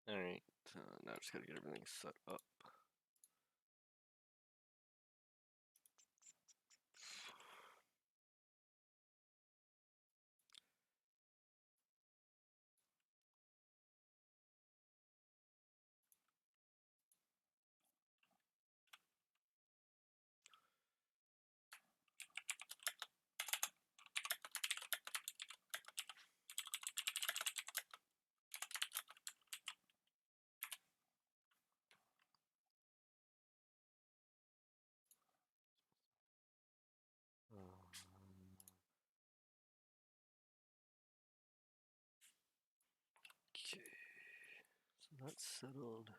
Alright, now just gotta get everything set up. Okay, so that's settled.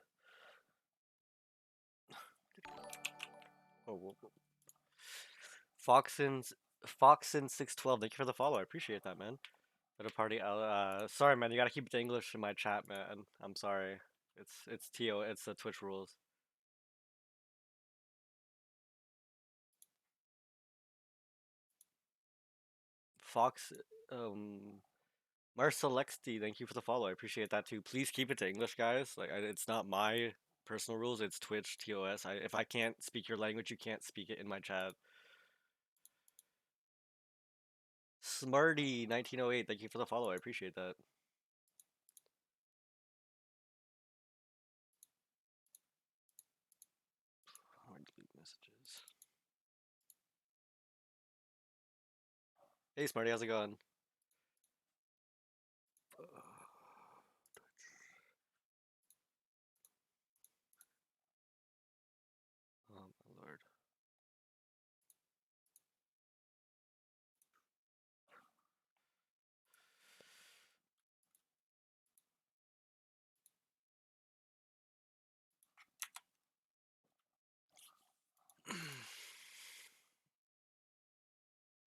Oh, whoa. Foxin612, thank you for the follow. I appreciate that, man. At a party, sorry, man. You gotta keep the English in my chat, man. I'm sorry. It's the Twitch rules. Fox, Marcelexti, thank you for the follow. I appreciate that too. Please keep it to English, guys. Like, it's not my personal rules. It's Twitch TOS. If I can't speak your language, you can't speak it in my chat. Smarty 1908, thank you for the follow. I appreciate that. Delete messages. Hey, Smarty, how's it going? Oh my lord.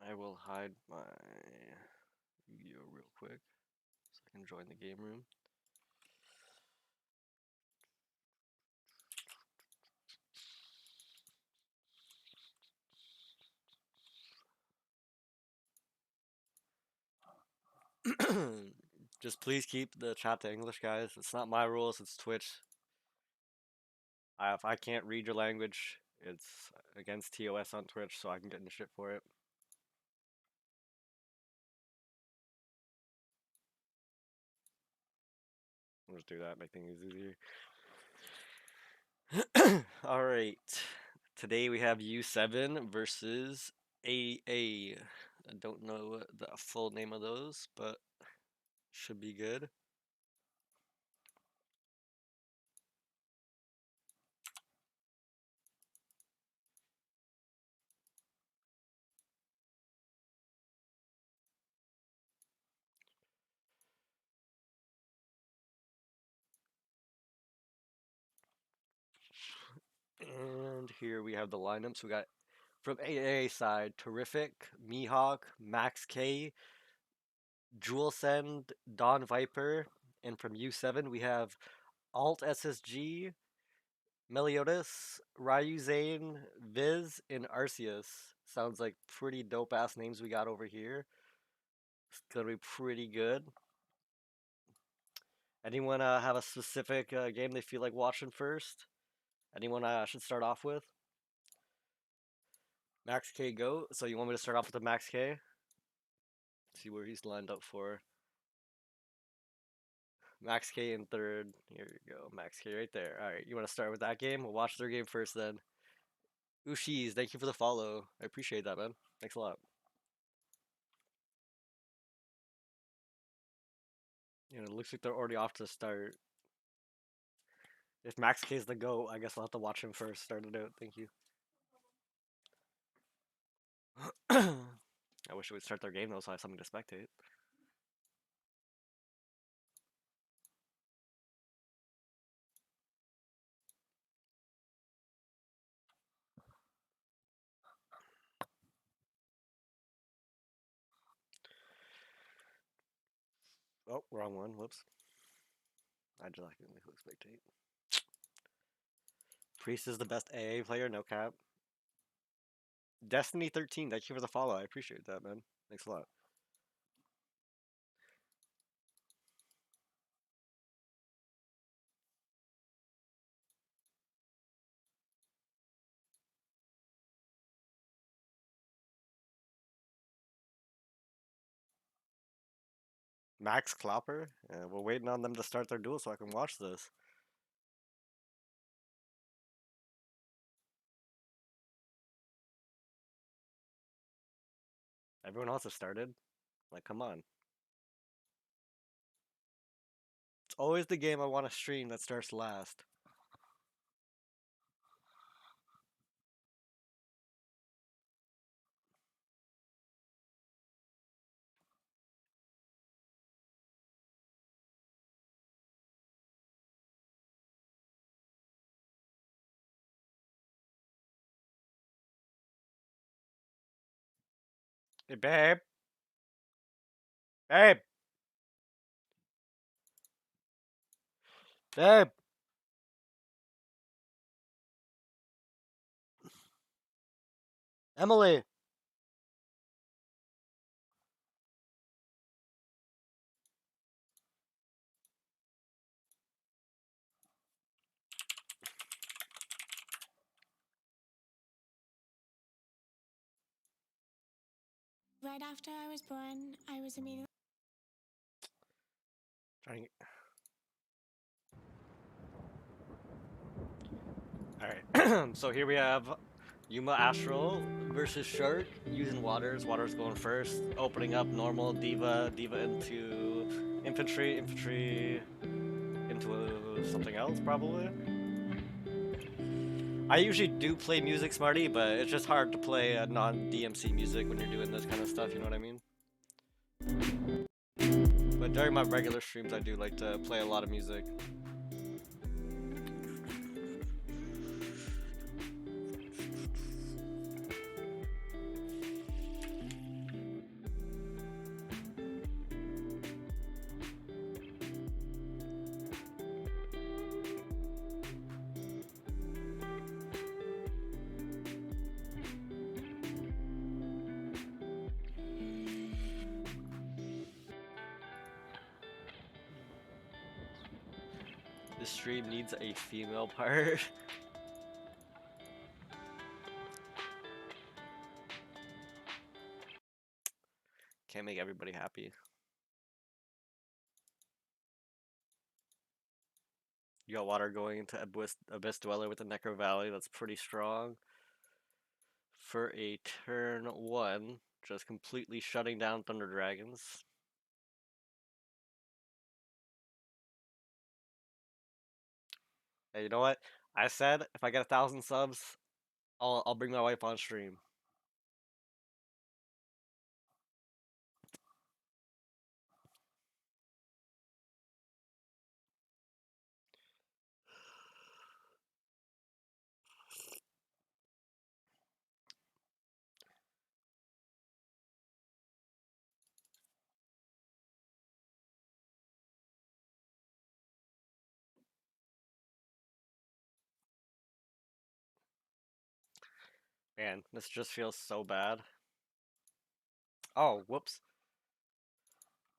I will hide my video real quick so I can join the game room. Just please keep the chat to English, guys. It's not my rules, it's Twitch. If I can't read your language, it's against TOS on Twitch, so I can get in the shit for it. I'll just do that, make things easier. Alright. Today we have U7 versus AA. I don't know the full name of those, but should be good. And here we have the lineups. We got from AA side, Terrific, Mihawk, Max K, Jewel Send, Don Viper, and from U7 we have Alt SSG, Meliodas, Ryu Zane, Viz, and Arceus. Sounds like pretty dope ass names we got over here. It's gonna be pretty good. Anyone have a specific game they feel like watching first? Anyone I should start off with? Max K go. So you want me to start off with the Max K? See where he's lined up for. Max K in third. Here you go. Max K right there. Alright, you want to start with that game? We'll watch their game first then. Ushis, thank you for the follow. I appreciate that, man. Thanks a lot. It looks like they're already off to start. If Max K's the GOAT, I guess I'll have to watch him first. Start it out. Thank you. I wish it would start their game though, so I have something to spectate. Oh, wrong one. Whoops. I just accidentally clicked spectate. Priest is the best AA player, no cap. Destiny 13, thank you for the follow. I appreciate that, man. Thanks a lot. Max Klopper? We're waiting on them to start their duel so I can watch this. Everyone else has started. Like, come on. It's always the game I want to stream that starts last. Hey, babe. Babe. Babe. Emily. Right after I was born, I was immediately. Trying. Alright. So here we have Yuma Astral versus Shark using Waters. Waters going first. Opening up normal Diva. Diva into infantry. Infantry into something else, probably. I usually do play music, Smarty, but it's just hard to play a non-DMC music when you're doing this kind of stuff, you know what I mean? But during my regular streams, I do like to play a lot of music. This stream needs a female part. Can't make everybody happy. You got Water going into Abyss Dweller with the Necro Valley. That's pretty strong. For a turn 1, just completely shutting down Thunder Dragons. Hey, you know what? I said if I get 1,000 subs, I'll bring my wife on stream. Man, this just feels so bad. Oh, whoops.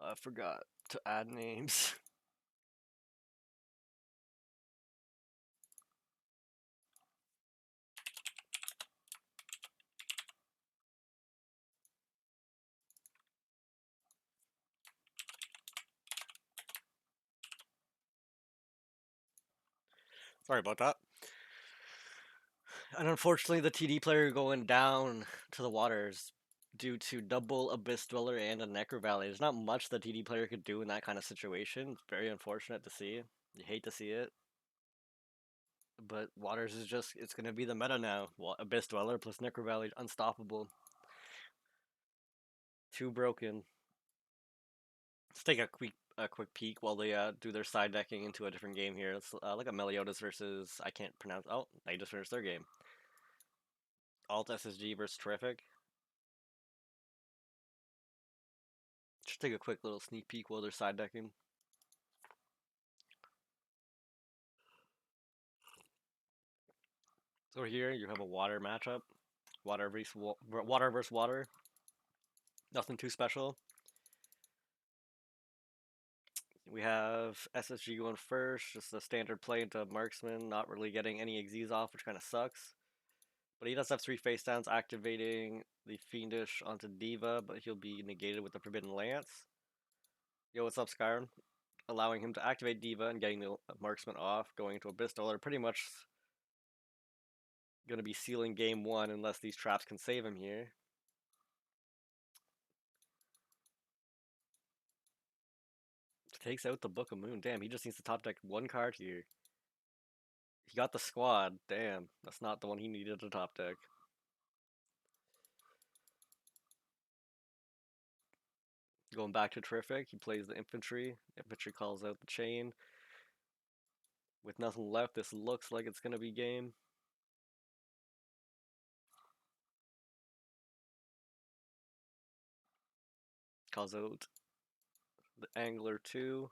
I forgot to add names. Sorry about that. And unfortunately, the TD player going down to the waters due to double Abyss Dweller and a Necro Valley. There's not much the TD player could do in that kind of situation. It's very unfortunate to see. You hate to see it. But Waters is just, it's going to be the meta now. Abyss Dweller plus Necro Valley, unstoppable. Too broken. Let's take a quick peek while they do their side decking into a different game here. Let's look at Meliodas versus, I can't pronounce, oh, they just finished their game. Alt SSG versus Terrific. Just take a quick little sneak peek while they're side decking. So here you have a water matchup. Water versus water. Nothing too special. We have SSG going first, just a standard play into marksman, not really getting any XZs off, which kind of sucks. But he does have 3 face downs, activating the Fiendish onto Diva, but he'll be negated with the Forbidden Lance. Yo, what's up, Skyrim? Allowing him to activate Diva and getting the marksman off, going into Abyss Dweller, pretty much going to be sealing game one unless these traps can save him here. Takes out the Book of Moon. Damn, he just needs to top deck one card here. He got the squad. Damn, that's not the one he needed to top deck. Going back to Terrific, he plays the infantry. Infantry calls out the chain. With nothing left, this looks like it's going to be game. Calls out the Angler 2.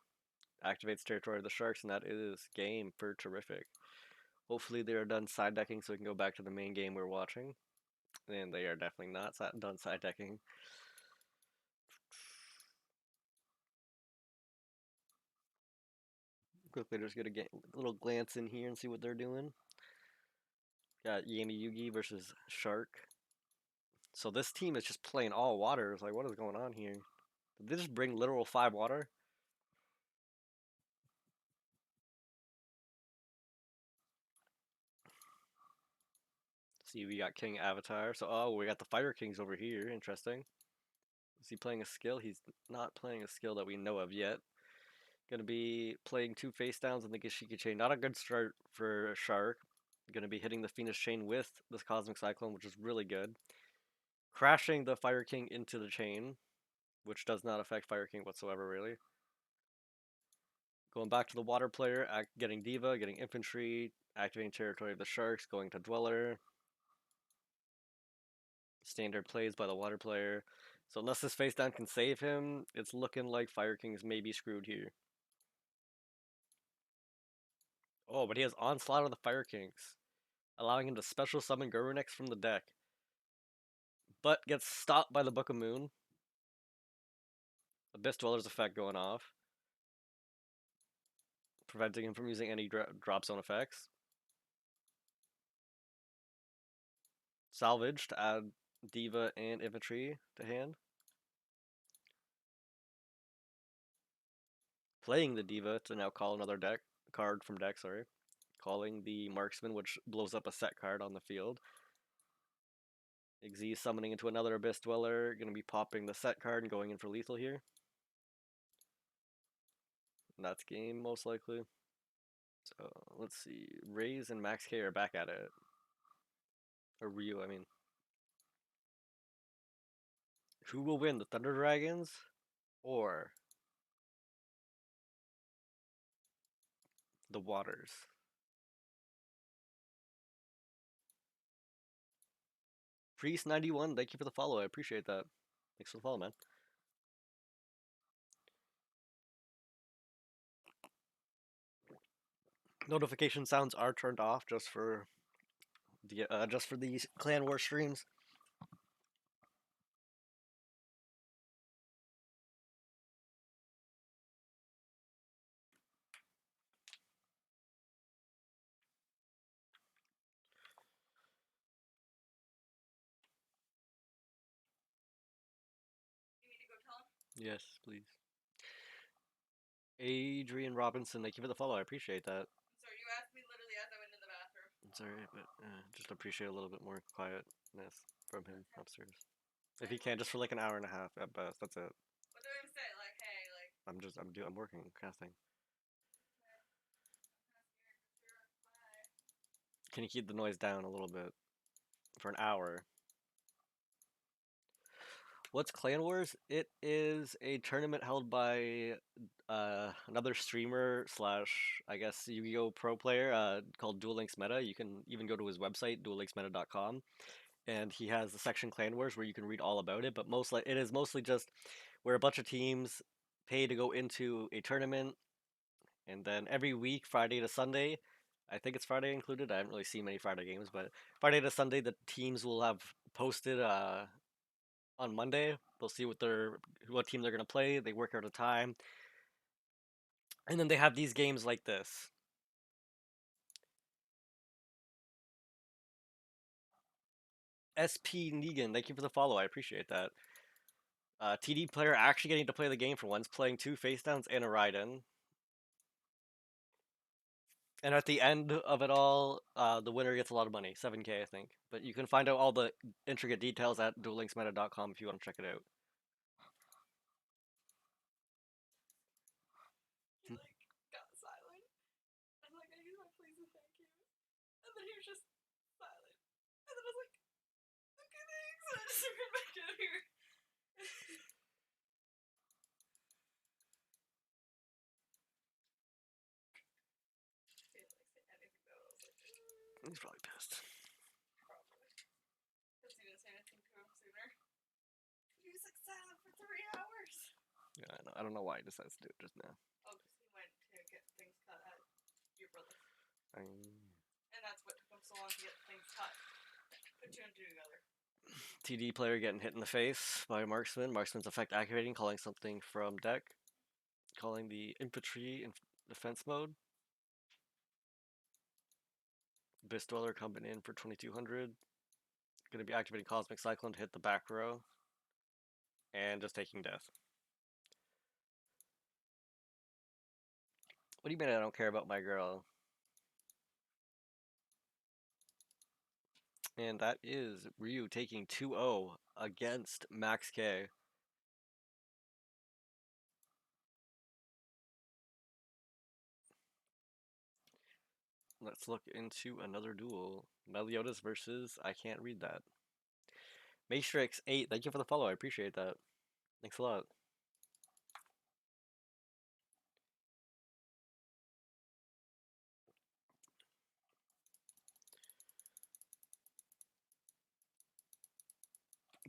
Activates Territory of the Sharks, and that is game for Terrific. Hopefully they are done side decking so we can go back to the main game we're watching. And they are definitely not done side decking. Quickly just get a little glance in here and see what they're doing. Got Yami Yugi versus Shark. So this team is just playing all waters. Like, what is going on here? Did they just bring literal 5 water? See, we got King Avatar. So, oh, we got the Fire Kings over here. Interesting. Is he playing a skill? He's not playing a skill that we know of yet. Gonna be playing 2 face downs in the Gashiki chain. Not a good start for Shark. Gonna be hitting the Phoenix chain with this Cosmic Cyclone, which is really good. Crashing the Fire King into the chain, which does not affect Fire King whatsoever, really. Going back to the water player, getting Diva, getting infantry, activating Territory of the Sharks, going to Dweller. Standard plays by the water player. So unless this face down can save him, it's looking like Fire King's may be screwed here. Oh, but he has Onslaught of the Fire Kings, allowing him to special summon Gurunex from the deck. But gets stopped by the Book of Moon. Abyss Dweller's effect going off, preventing him from using any drop zone effects. Salvage to add Diva and Infantry to hand. Playing the Diva to now call another card from deck, sorry. Calling the Marksman, which blows up a set card on the field. Xyz summoning into another Abyss Dweller, gonna be popping the set card and going in for lethal here. And that's game, most likely. So, let's see. Raze and Max K are back at it. Or Ryu, I mean. Who will win, the Thunder Dragons or the Waters? Priest91, thank you for the follow. I appreciate that. Thanks for the follow, man. Notification sounds are turned off just for these Clan War streams. Yes, please. Adrian Robinson, thank you for the follow. I appreciate that. Sorry, you asked me literally as I went in the bathroom. It's alright, but just appreciate a little bit more quietness from him upstairs. If he can, just for like an hour and a half at best. That's it. What do I say? Like, hey, like. I'm working casting. Can you keep the noise down a little bit for an hour? What's Clan Wars? It is a tournament held by another streamer slash, I guess, Yu-Gi-Oh! Pro player called Duel Links Meta. You can even go to his website, duellinksmeta.com, and he has the section Clan Wars where you can read all about it. But it is mostly just where a bunch of teams pay to go into a tournament, and then every week, Friday to Sunday, I think it's Friday included. I haven't really seen many Friday games, but Friday to Sunday, the teams will have posted on Monday. They'll see what team they're gonna play. They work out a time, and then they have these games like this. SP Negan, thank you for the follow. I appreciate that. TD player actually getting to play the game for once, playing 2 face downs and a ride-in. And at the end of it all, the winner gets a lot of money, 7K I think. But you can find out all the intricate details at duellinksmeta.com if you want to check it out. He like got silent. I'm like, I use my please and thank you. And then he was just silent. And then I was like, okay, thanks. And I just ran back down here. He didn't like say anything though. I was like, He's probably pissed. probably. Because he didn't say anything to him sooner. He was like silent for 3 hours. Yeah, I know. I don't know why he decides to do it just now. Oh, because he went to get things cut at your brother's. Um, And that's what took him so long to get things cut. Put 2 and 2 together. TD player getting hit in the face by marksman. Marksman's effect activating, calling something from deck. Calling the infantry in defense mode. Abyss Dweller coming in for 2200. Gonna be activating Cosmic Cyclone to hit the back row. And just taking death. What do you mean I don't care about my girl? And that is Ryu taking 2-0 against Max K. Let's look into another duel. Meliodas versus, I can't read that. Matrix 8, thank you for the follow, I appreciate that. Thanks a lot.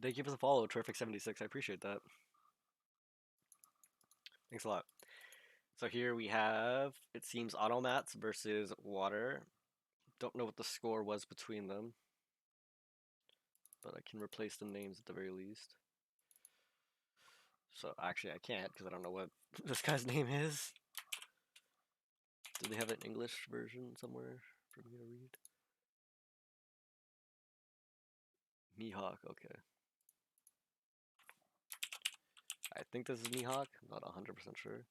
Thank you for the follow, Terrific76, I appreciate that. Thanks a lot. So here we have, it seems, Automats versus Water. Don't know what the score was between them. But I can replace the names at the very least. So actually I can't because I don't know what this guy's name is. Do they have an English version somewhere for me to read? Mihawk, okay. I think this is Mihawk, I'm not 100% sure.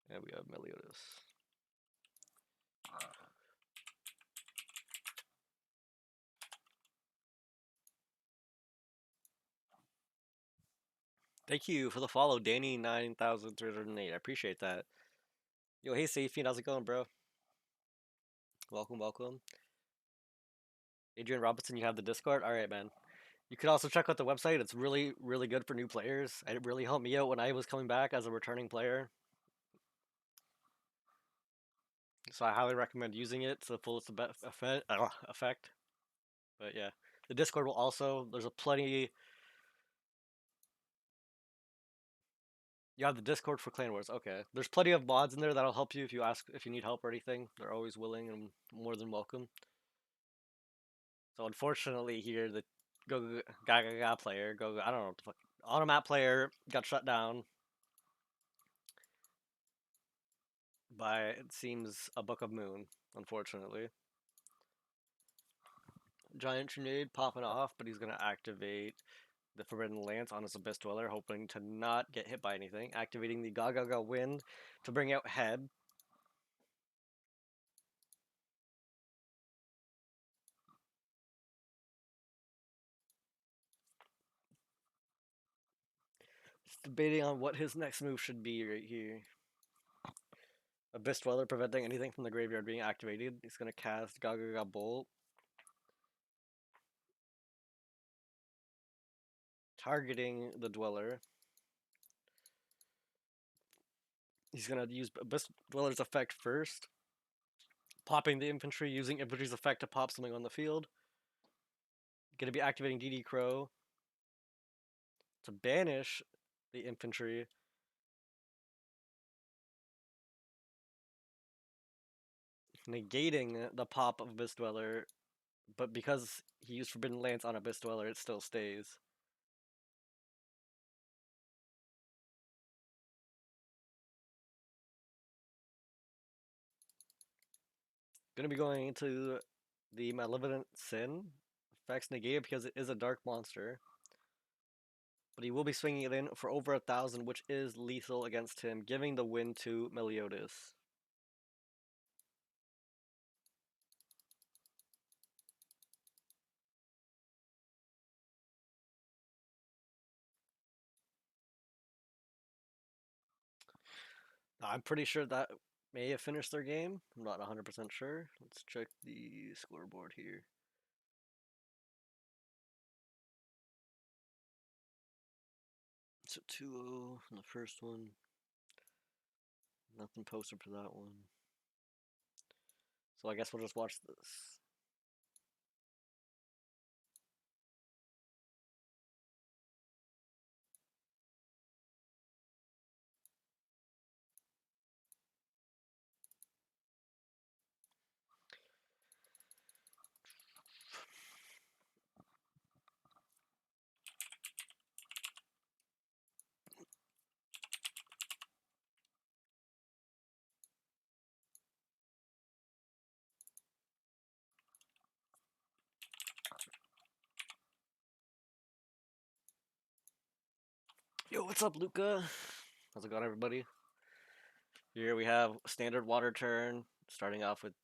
And we have Meliodas. Thank you for the follow, Danny9308. I appreciate that. Yo, hey Safin, how's it going, bro? Welcome, welcome. Adrian Robinson, you have the Discord? Alright, man. You could also check out the website. It's really, really good for new players. It really helped me out when I was coming back as a returning player. So I highly recommend using it to the fullest effect. But yeah, the Discord will also, there's a plenty. You have the Discord for Clan Wars. Okay, there's plenty of mods in there that'll help you if you ask if you need help or anything. They're always willing and more than welcome. So unfortunately here, the Go Gaga player, I don't know what the fuck, Automat player got shut down by, it seems, a Book of Moon, unfortunately. Giant Grenade popping off, but he's gonna activate the Forbidden Lance on his Abyss Dweller, hoping to not get hit by anything. Activating the Gaga Wind to bring out Head. Just debating on what his next move should be right here. Abyss Dweller preventing anything from the graveyard being activated. He's gonna cast Gaga Bolt. Targeting the Dweller. He's gonna use Abyss Dweller's effect first. Popping the infantry, using infantry's effect to pop something on the field. Gonna be activating DD Crow to banish the infantry. Negating the pop of Abyss Dweller, but because he used Forbidden Lance on Abyss Dweller, it still stays. Gonna be going into The Malevolent Sin affects negated because it is a dark monster. But he will be swinging it in for over 1,000, which is lethal against him, giving the win to Meliodas. I'm pretty sure that may have finished their game. I'm not 100% sure. Let's check the scoreboard here. So 2-0 in the first one. Nothing posted for that one. So I guess we'll just watch this. Yo, what's up, Luca? How's it going, everybody? Here we have standard water turn, starting off with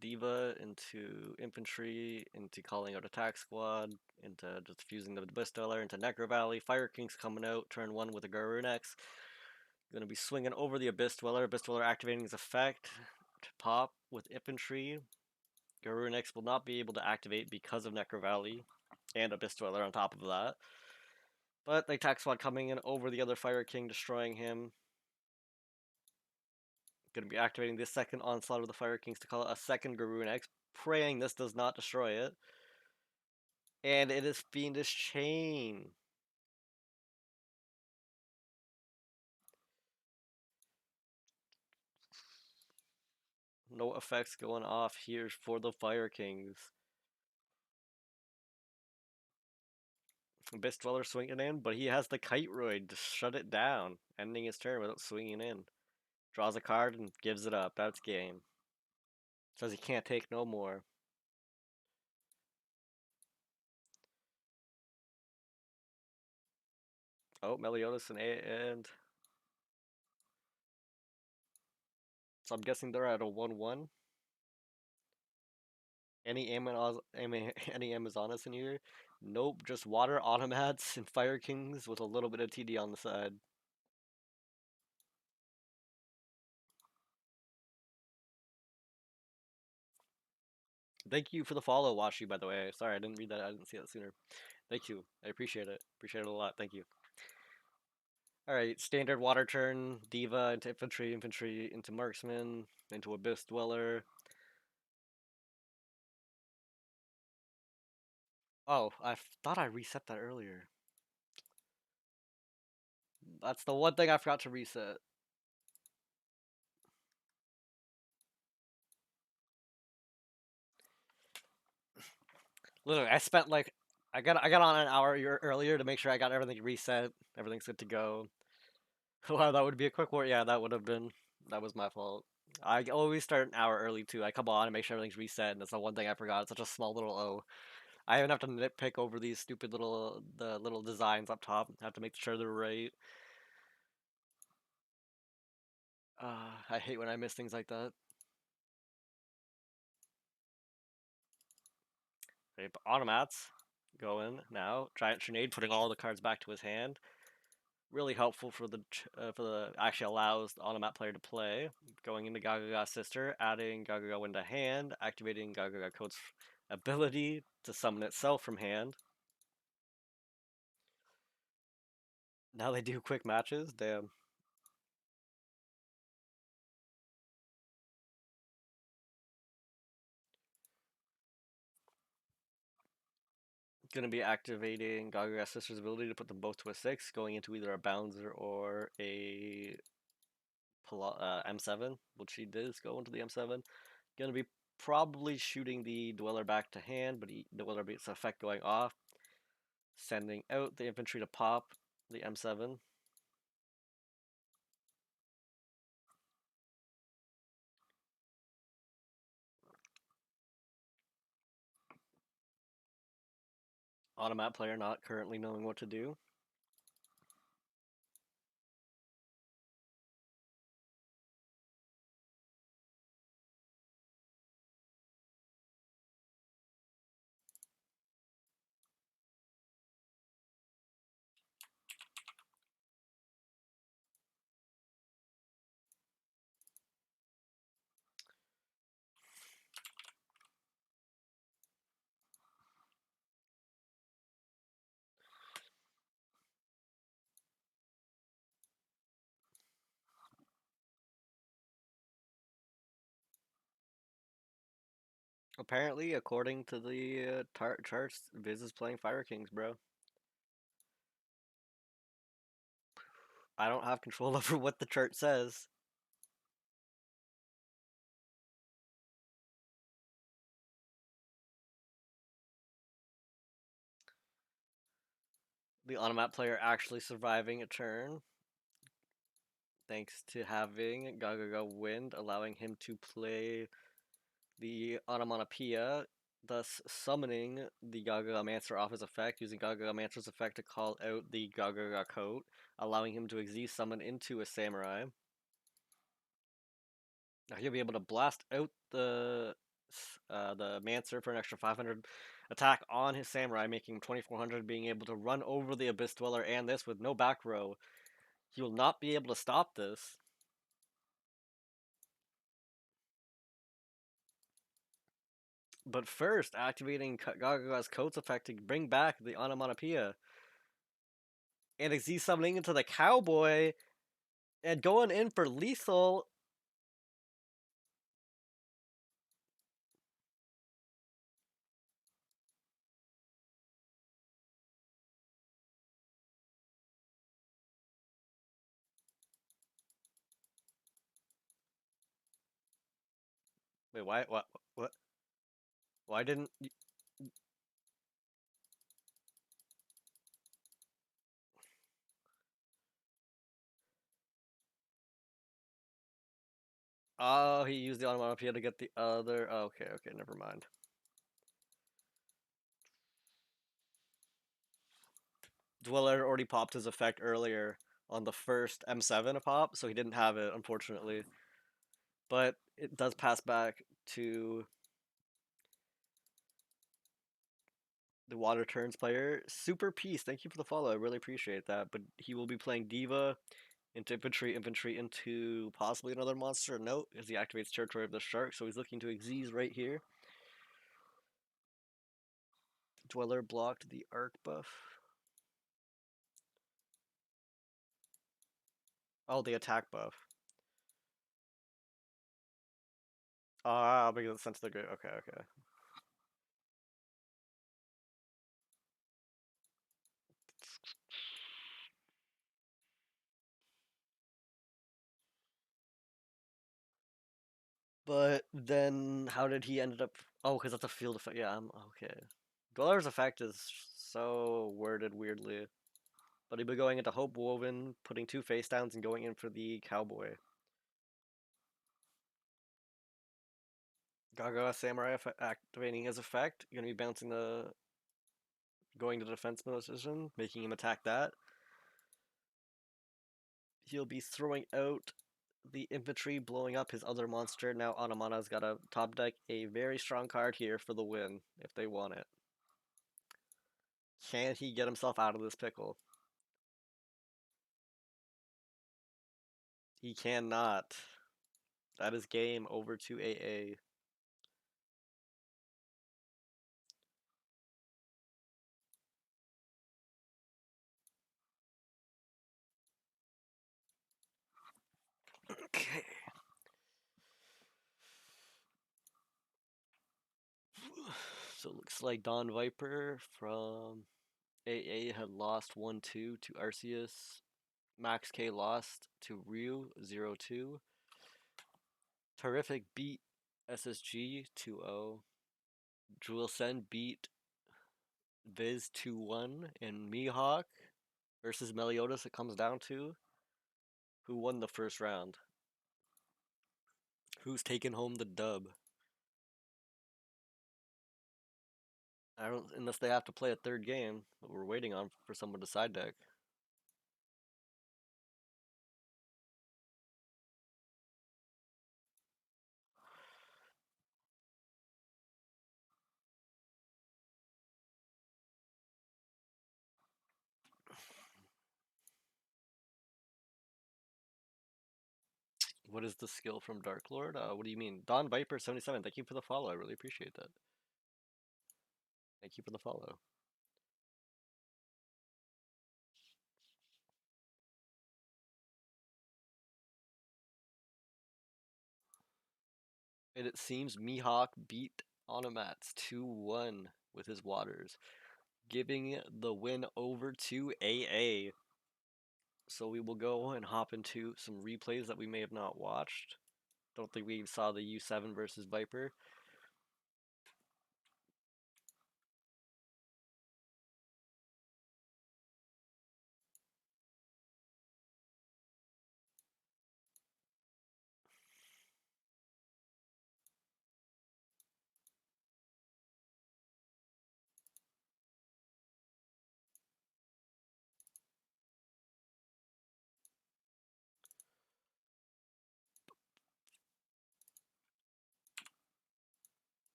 Diva into infantry, into calling out attack squad, into just fusing the Bestoler into Necro Valley. Fire King's coming out, turn 1 with a Garou next. Gonna be swinging over the Abyss Dweller. Abyss Dweller activating his effect to pop with infantry. Garou next will not be able to activate because of Necro Valley and Abyss Dweller on top of that. But the attack squad coming in over the other Fire King, destroying him. Going to be activating this second onslaught of the Fire Kings to call it a second Garou X, praying this does not destroy it. And it is Fiendish Chain. No effects going off here for the Fire Kings. Abyss Dweller swinging in, but he has the Kite Roid to shut it down, ending his turn without swinging in. Draws a card and gives it up. That's game. Says he can't take no more. Oh, Meliodas and so I'm guessing they're at a 1-1. Any any Amazonas in here? Nope, just water automats and Fire Kings with a little bit of TD on the side. Thank you for the follow, Washi, by the way. Sorry, I didn't read that. I didn't see that sooner. Thank you. I appreciate it. Appreciate it a lot. Thank you. Alright, standard water turn, Diva into infantry, infantry into marksman, into Abyss Dweller. Oh, I thought I reset that earlier. That's the one thing I forgot to reset. Literally, I spent like I got on an hour earlier to make sure I got everything reset. Everything's good to go. Wow, that would be a quick war. Yeah, that would have been. That was my fault. I always start an hour early too. I come on and make sure everything's reset, and that's the one thing I forgot. It's such a small little O. I even have to nitpick over these stupid little designs up top. I have to make sure they're right. I hate when I miss things like that. Okay, but automats go in now. Giant Grenade putting all the cards back to his hand. Really helpful for the actually allows the automat player to play. Going into Gagaga Sister, adding Gagaga into hand, activating Gagaga Code's ability to summon itself from hand. Now they do quick matches. Damn. Gonna be activating Gagaga Sister's ability to put them both to a 6, going into either a Bouncer or a M7, which she does go into the M7. Gonna be probably shooting the Dweller back to hand, but the Dweller beats effect going off. Sending out the infantry to pop the M7. Automat player not currently knowing what to do. Apparently, according to the charts, Viz is playing Fire Kings, bro. I don't have control over what the chart says. The automat player actually surviving a turn, thanks to having Gagaga Wind, allowing him to play the Onomatopoeia, thus summoning the Gagaga Mancer off his effect, using Gagaga Mancer's effect to call out the Gagaga coat, allowing him to Xyz summon into a Samurai. Now he'll be able to blast out the Mancer for an extra 500 attack on his Samurai, making him 2400, being able to run over the Abyss Dweller and this with no back row. He will not be able to stop this. But first, activating Gagaga's coat's effect to bring back the Onomatopoeia. And Xyz summoning into the Cowboy and going in for lethal. Wait, why? What? Why didn't? Oh, he used the Onomatopoeia to get the other. Okay, okay, never mind. Dweller already popped his effect earlier on the first M7 pop, so he didn't have it, unfortunately. But it does pass back to the Water Turns player. Super Peace, thank you for the follow. I really appreciate that. But he will be playing Diva into infantry into possibly another monster. No, as he activates Territory of the Shark, so he's looking to Xyz right here. Dweller blocked the arc buff. Oh, the attack buff. Ah, because it's sent to the grave. Okay, okay. But then, how did he end up? Oh, because that's a field effect. Yeah, I'm okay. Dweller's effect is so worded weirdly. But he'll be going into Hope Woven, putting 2 face downs, and going in for the Cowboy. Gaga Samurai activating his effect. You're gonna be bouncing the. Going to defense position, making him attack that. He'll be throwing out the infantry, blowing up his other monster. Now Automata's got to top deck a very strong card here for the win, if they want it. Can he get himself out of this pickle? He cannot. That is game over to AA. Okay. So it looks like Don Viper from AA had lost 1-2 to Arceus. Max K lost to Ryu 0-2. Terrific beat SSG 2-0. Jewel Sen beat Viz 2-1. And Mihawk versus Meliodas, it comes down to who won the first round. Who's taking home the dub? I don't unless they have to play a third game, but we're waiting on for someone to side deck. What is the skill from Dark Lord? What do you mean? Don Viper 77, thank you for the follow. I really appreciate that. Thank you for the follow. And it seems Mihawk beat Onomats 2-1 with his waters, giving the win over to AA. So we will go and hop into some replays that we may have not watched. Don't think we saw the U7 versus Viper.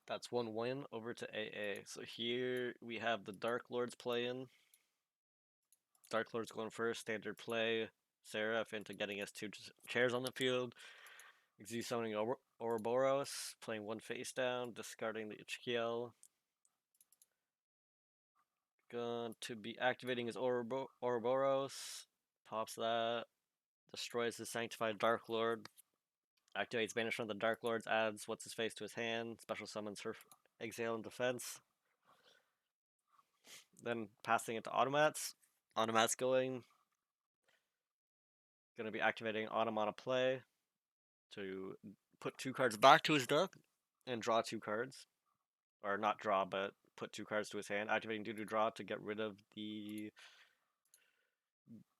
That's one win over to AA. So here we have the Dark Lords playing. Dark Lord's going first, standard play. Seraph into getting us two chairs on the field. Exu summoning Ouroboros, playing one face down, discarding the HQL. Going to be activating his Ouroboros. Pops that. Destroys his Sanctified Dark Lord. Activates Banishment of the Dark Lords, adds what's his face to his hand. Special summons her Exhale and Defense. Then passing it to Automats. Automats going. Gonna be activating Automata Play to put two cards back to his deck and draw two cards. Or not draw, but put two cards to his hand. Activating Doo Doo Draw to get rid of the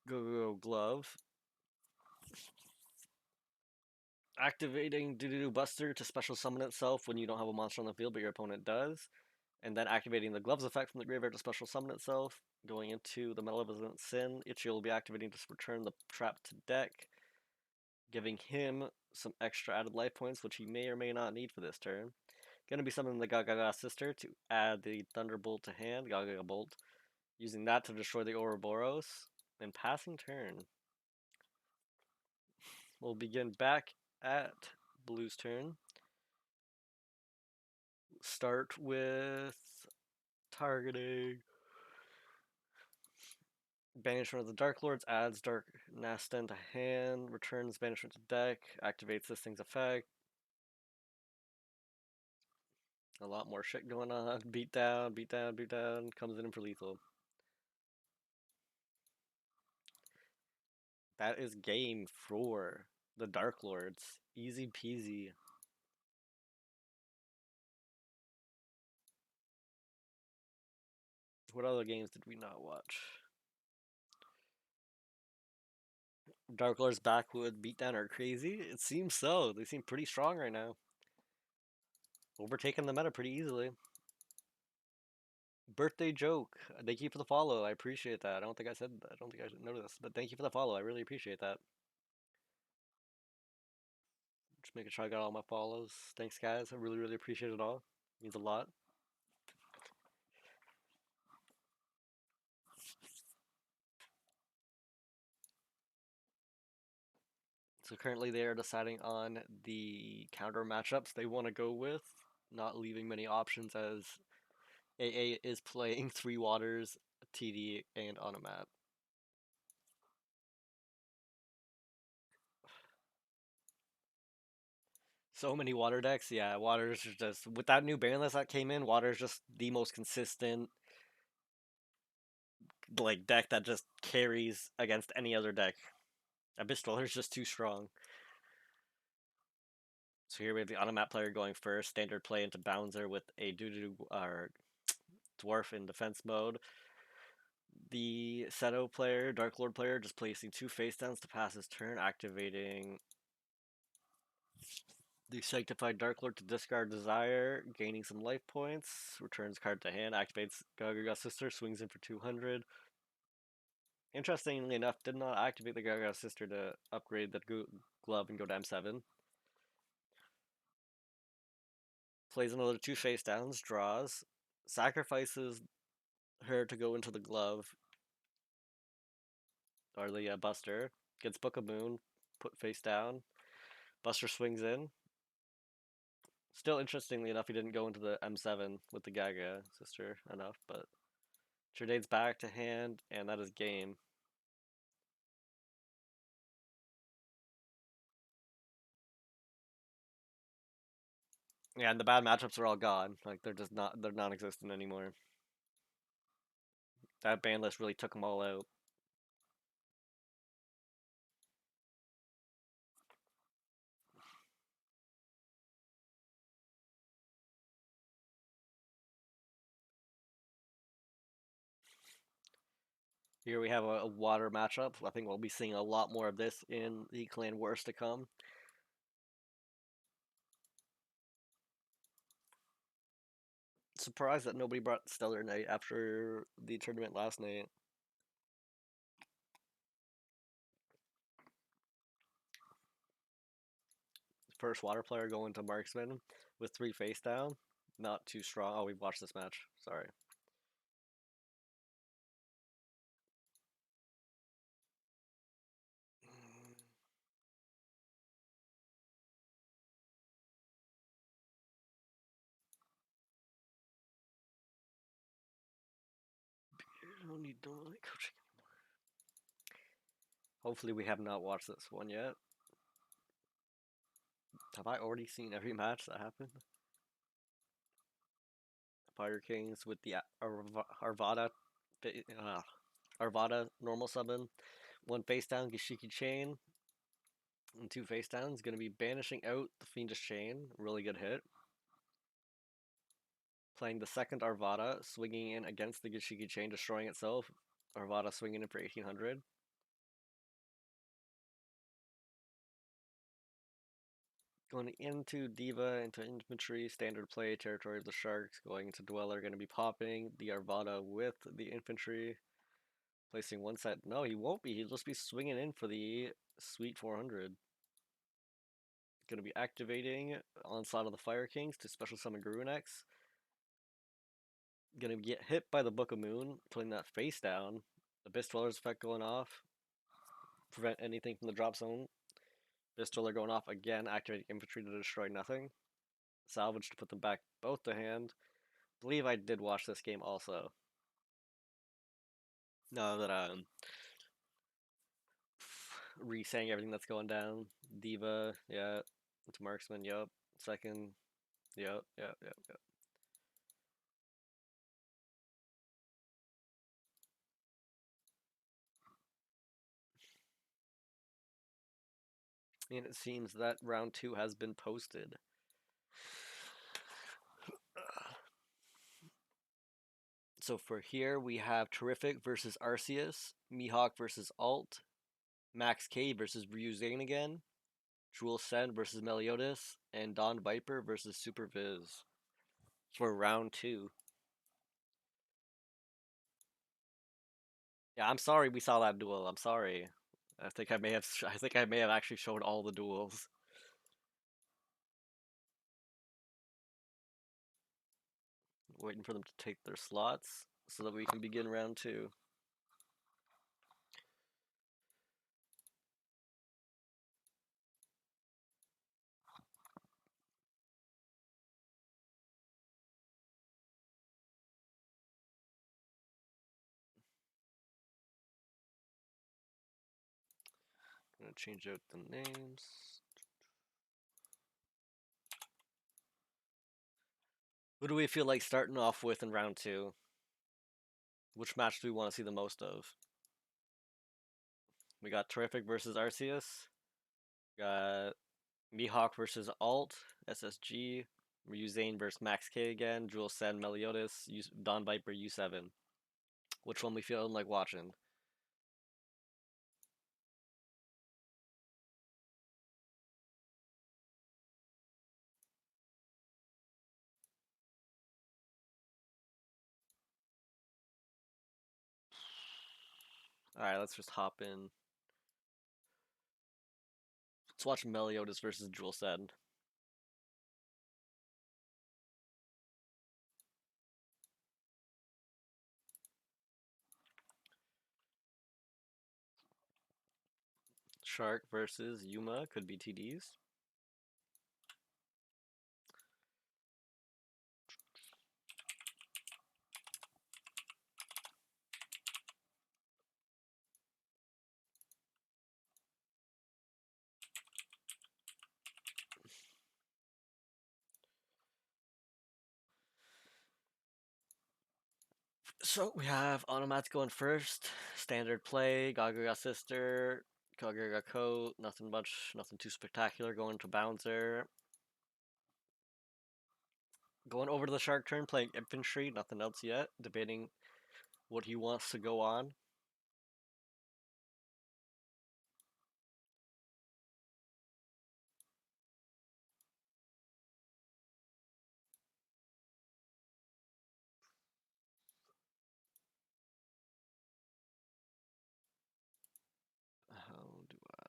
Go Glove. Activating Doo Doo Buster to special summon itself when you don't have a monster on the field, but your opponent does. And then activating the Gloves effect from the graveyard to special summon itself. Going into the Malevolent Sin, Ichi will be activating to return the trap to deck, giving him some extra added life points, which he may or may not need for this turn. Gonna be summoning the Gagaga Sister to add the Thunderbolt to hand, Gagaga Bolt, using that to destroy the Ouroboros, and passing turn. We'll begin back at Blue's turn. Start with targeting Banishment of the Dark Lords, adds Dark Nasten to hand, returns Banishment to deck, activates this thing's effect. A lot more shit going on. Beat down, beat down, beat down, comes in for lethal. That is game 4. The Dark Lords. Easy peasy. What other games did we not watch? Dark Lords Backwood Beatdown are crazy? It seems so. They seem pretty strong right now. Overtaking the meta pretty easily. Birthday joke. Thank you for the follow. I appreciate that. I don't think I said that. I don't think I noticed, but thank you for the follow. I really appreciate that. Just making sure I got all my follows. Thanks, guys. I really, really appreciate it all. It means a lot. So currently they are deciding on the counter matchups they want to go with, not leaving many options as AA is playing Three Waters, TD, and Onomat. So many water decks, yeah. Water's just with that new ban list that came in. Water's just the most consistent like deck that just carries against any other deck. Abyss Dweller's just too strong. So here we have the Automat player going first. Standard play into Bouncer with a Dwarf in defense mode. The Seto player, Dark Lord player, just placing two face downs to pass his turn, activating The Sanctified Dark Lord to discard Desire, gaining some life points. Returns card to hand, activates Gaga Sister, swings in for 200. Interestingly enough, did not activate the Gaga Sister to upgrade the glove and go to M7. Plays another 2 face downs, draws, sacrifices her to go into the glove, or the Buster. Gets Book of Moon, put face down. Buster swings in. Still, interestingly enough, he didn't go into the M7 with the Gaga Sister enough, but Tridade's back to hand, and that is game. Yeah, and the bad matchups are all gone. Like they're non-existent anymore. That ban list really took them all out. Here we have a water matchup. I think we'll be seeing a lot more of this in the Clan Wars to come. Surprised that nobody brought Stellar Knight after the tournament last night. First water player going to Marksman with 3 face down. Not too strong. Oh, we've watched this match. Sorry. Don't need coaching anymore. Hopefully we have not watched this one yet. Have I already seen every match that happened? Fire Kings with the Arvada, Arvada normal summon. 1 face down, Gishiki Chain. And 2 face downs. Going to be banishing out the Fiendish Chain. Really good hit. Playing the second Arvada, swinging in against the Gishiki Chain, destroying itself. Arvada swinging in for 1800. Going into Diva, into Infantry, standard play, Territory of the Sharks. Going into Dweller, going to be popping the Arvada with the Infantry. Placing 1 set. No, he won't be. He'll just be swinging in for the Sweet 400. Going to be activating Onslaught of the Fire Kings to special summon Garunex. Going to get hit by the Book of Moon, putting that face down. Abyss Dweller's effect going off. Prevent anything from the drop zone. Abyss Dweller going off again, activating Infantry to destroy nothing. Salvage to put them back both to hand. Believe I did watch this game also. Now that re-saying everything that's going down. Diva, yeah. Into Marksman, yup. Second, yup. And it seems that round 2 has been posted. So for here, we have Terrific versus Arceus, Mihawk versus Alt, Max K versus Ryuzane again, Jewel Sen versus Meliodas, and Don Viper versus Super Viz for round 2. Yeah, I'm sorry we saw that duel. I'm sorry. I think I may have actually shown all the duels. Waiting for them to take their slots so that we can begin round 2. Gonna change out the names. Who do we feel like starting off with in round 2? Which match do we want to see the most of? We got Terrific versus Arceus. We got Mihawk versus Alt, SSG. Ryuzane versus Max K again. Jewel Sen, Meliodas, Don Viper, U7. Which one we feel like watching? Alright, let's just hop in. Let's watch Meliodas versus Jewel Send. Shark versus Yuma could be TDs. So we have Onomat's going first. Standard play, Gagaga Sister, Gagaga Coat, nothing much, nothing too spectacular. Going to Bouncer. Going over to the Shark turn, playing Infantry, nothing else yet. Debating what he wants to go on. How do I...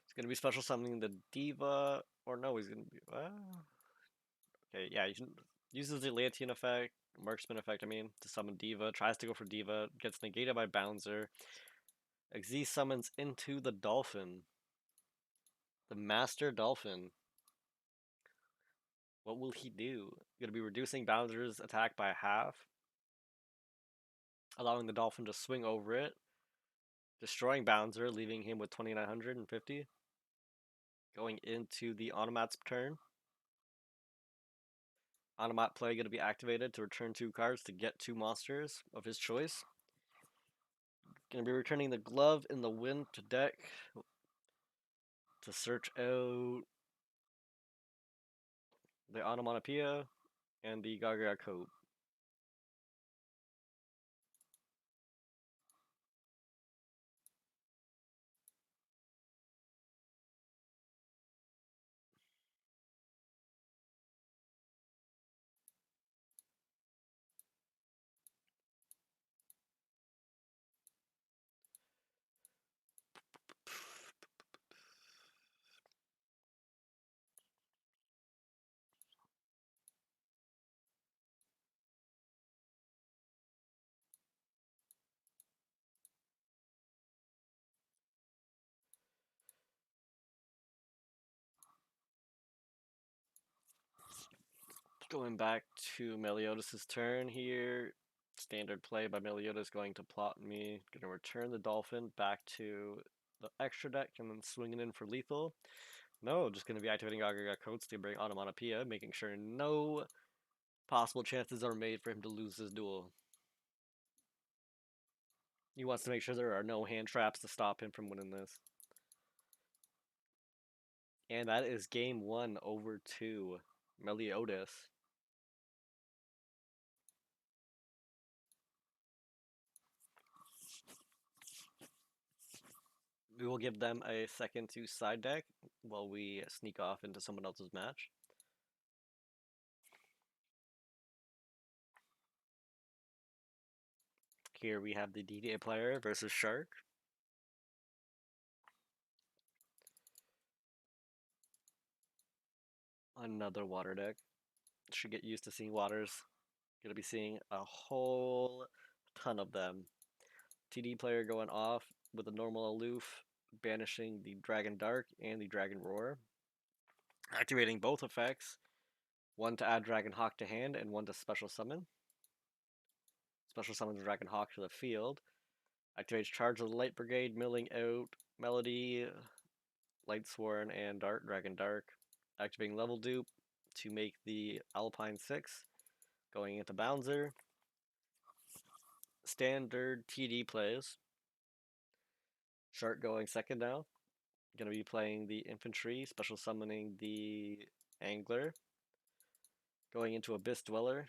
He's gonna be special summoning the Diva, or no, he's gonna be... okay, yeah, he uses the Leontian effect, Marksman effect, I mean, to summon Diva, tries to go for Diva, gets negated by Bouncer. Xyz summons into the Dolphin. The Master Dolphin. What will he do? Gonna be reducing Bouncer's attack by half, allowing the Dolphin to swing over it, destroying Bouncer, leaving him with 2,950. Going into the Onomat's turn. Onomat play going to be activated to return 2 cards to get 2 monsters of his choice. Going to be returning the Glove in the Wind to deck to search out the Onomatopoeia and the Gaga Coat. Going back to Meliodas' turn here. Standard play by Meliodas going to plot me. Gonna return the Dolphin back to the extra deck and then swinging in for lethal. No, just gonna be activating Gaga Coats to bring Onomatopoeia, making sure no possible chances are made for him to lose this duel. He wants to make sure there are no hand traps to stop him from winning this. And that is game 1 over to Meliodas. We will give them a second to side deck while we sneak off into someone else's match. Here we have the DDA player versus Shark. Another water deck. Should get used to seeing waters. Gonna be seeing a whole ton of them. TD player going off with a normal aloof, banishing the Dragon Dark and the Dragon Roar. Activating both effects. One to add Dragon Hawk to hand and one to special summon. Special summons Dragon Hawk to the field. Activates Charge of the Light Brigade, milling out Melody, Light Sworn, and Dragon Dark. Activating Level Dupe to make the Alpine 6. Going into Bouncer. Standard TD plays. Shark going second now. Gonna be playing the Infantry, special summoning the Angler. Going into Abyss Dweller.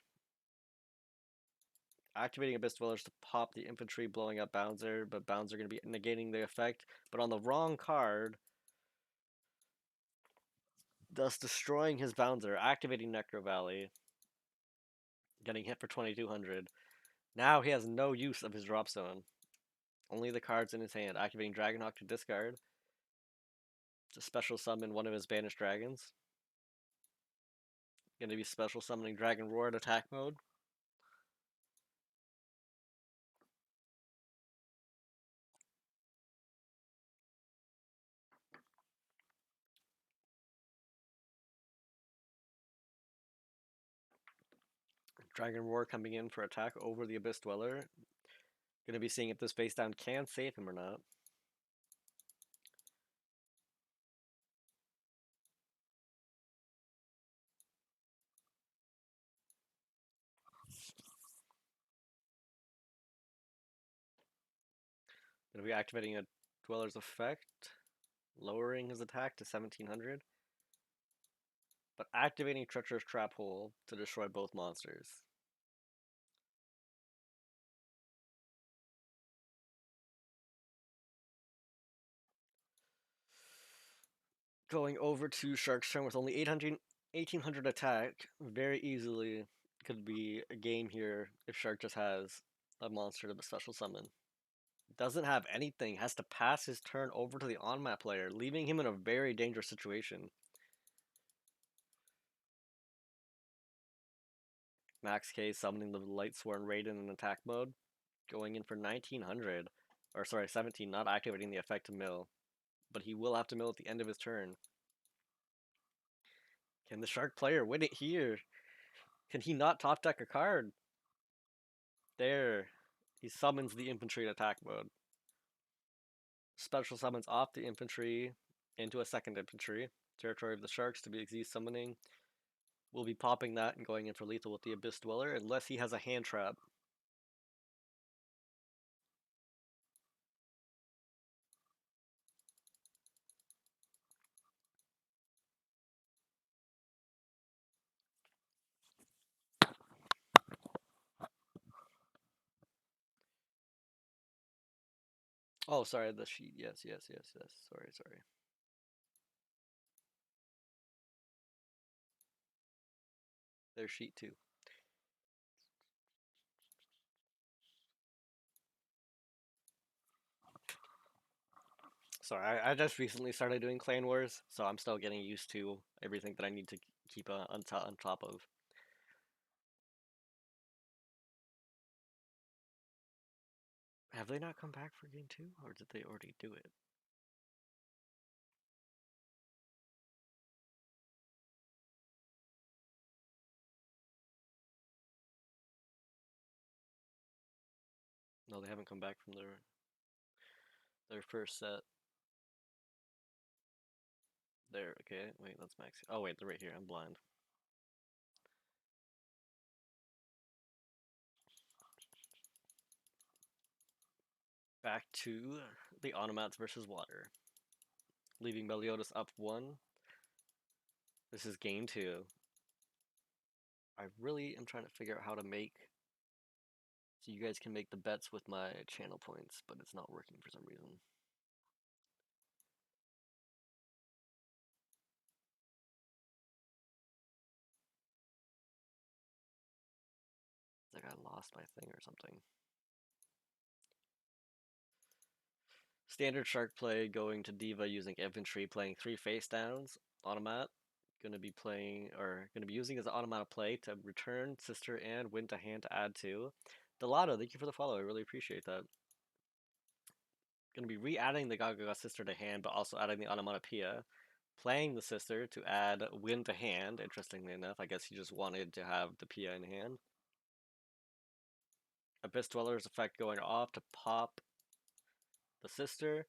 Activating Abyss Dwellers to pop the infantry, blowing up Bouncer, but Bouncer going to be negating the effect, but on the wrong card, thus destroying his Bouncer, activating Necro Valley, getting hit for 2200. Now he has no use of his drop zone. Only the cards in his hand. Activating Dragonhawk to discard. To special summon one of his banished dragons. Going to be special summoning Dragon Roar in attack mode. Dragon Roar coming in for attack over the Abyss Dweller. Gonna be seeing if this face down can save him or not. Gonna be activating a Dweller's effect, lowering his attack to 1700, but activating Treacherous Trap Hole to destroy both monsters. Going over to Shark's turn with only 1800 attack, very easily could be a game here if Shark just has a monster to special summon. Doesn't have anything, has to pass his turn over to the on-map player, leaving him in a very dangerous situation. Max K summoning the Lightsworn Raiden in attack mode, going in for 1900. Or sorry, 17, not activating the effect to mill. But he will have to mill at the end of his turn. Can the Shark player win it here? Can he not top deck a card? There. He summons the infantry in attack mode. Special summons off the infantry into a second infantry. Territory of the Sharks to be Xyz summoning. We'll be popping that and going in for lethal with the Abyss Dweller unless he has a hand trap. Oh, sorry, the sheet. Yes. Sorry. There's sheet 2. Sorry, I just recently started doing Clan Wars, so I'm still getting used to everything that I need to keep on top of. Have they not come back for game 2, or did they already do it? No, they haven't come back from their first set. There, okay, wait, that's Max. Oh wait, they're right here. I'm blind. Back to the Automats versus Water. Leaving Meliodas up 1. This is game 2. I really am trying to figure out how to make so you guys can make the bets with my channel points, but it's not working for some reason. It's like I lost my thing or something. Standard Shark play going to Diva using infantry, playing 3 face downs. Automat gonna be using his automatic play to return sister and win to hand to add 2. Delato, thank you for the follow. I really appreciate that. Gonna be re-adding the Gaga sister to hand, but also adding the onomatopoeia. Playing the sister to add win to hand. Interestingly enough, I guess he just wanted to have the Pia in hand. Abyss Dweller's effect going off to pop the sister.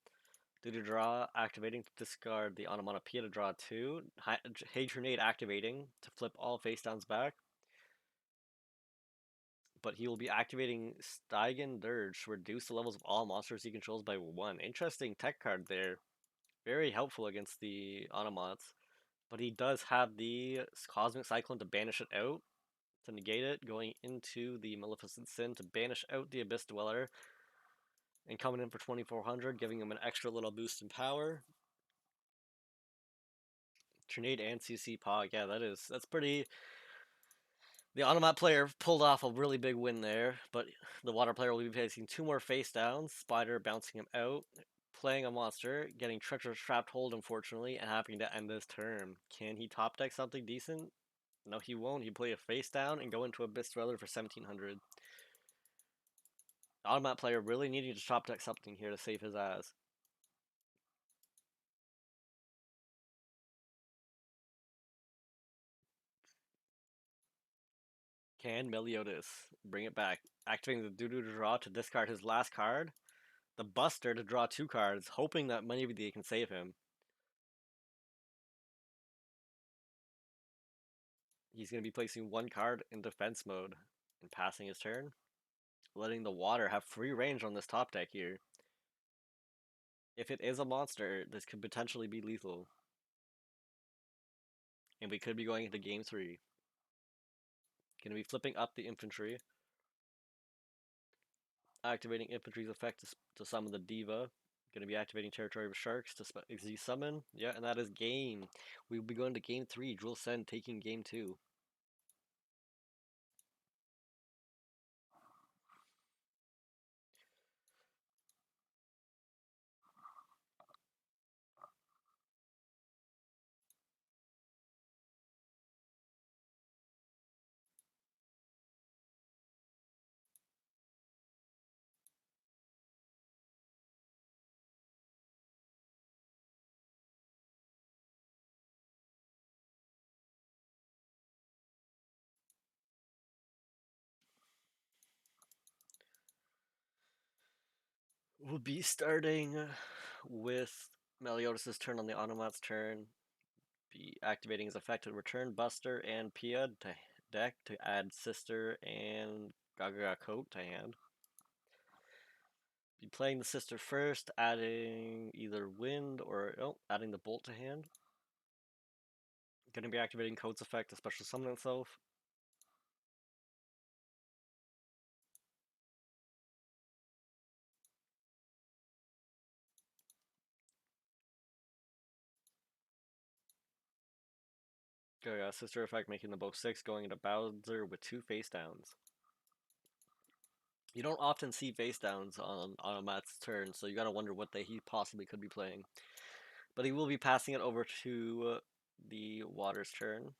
Due to draw, activating to discard the onomatopoeia to draw 2. Hate Grenade activating to flip all face downs back. But he will be activating Stygian Dirge to reduce the levels of all monsters he controls by 1. Interesting tech card there. Very helpful against the Automots. But he does have the Cosmic Cyclone to banish it out to negate it, going into the Maleficent Sin to banish out the Abyss Dweller, and coming in for 2400, giving him an extra little boost in power. Trinade and CC Pog, yeah, that's pretty. The Automat player pulled off a really big win there, but the Water player will be facing 2 more face downs, Spider bouncing him out, playing a monster, getting Treacherous Trapped Hold unfortunately, and having to end his turn. Can he top deck something decent? No, he won't. He play a face down and go into Abyss Dweller for 1700. The Automat player really needing to top deck something here to save his ass. Can Meliodas bring it back? Activating the Doo-Doo to draw to discard his last card. The Buster to draw 2 cards, hoping that maybe they can save him. He's going to be placing 1 card in defense mode and passing his turn, letting the Water have free range on this top deck here. If it is a monster, this could potentially be lethal. And we could be going into game 3. Going to be flipping up the infantry. Activating infantry's effect to summon the Diva. Going to be activating Territory of Sharks to Z-summon. Yeah, and that is game. We'll be going to game 3. Jewel Send taking game 2. We'll be starting with Meliodas' turn on the Automat's turn. Be activating his effect to return Buster and Pia to deck to add Sister and Gaga Coat to hand. Be playing the Sister first, adding either Wind or adding the Bolt to hand. Gonna be activating Coat's effect to special summon itself. Gaga Sister effect making them both 6, going into Bowser with 2 face downs. You don't often see face downs on Automat's turn, so you gotta wonder what he possibly could be playing. But he will be passing it over to the Water's turn.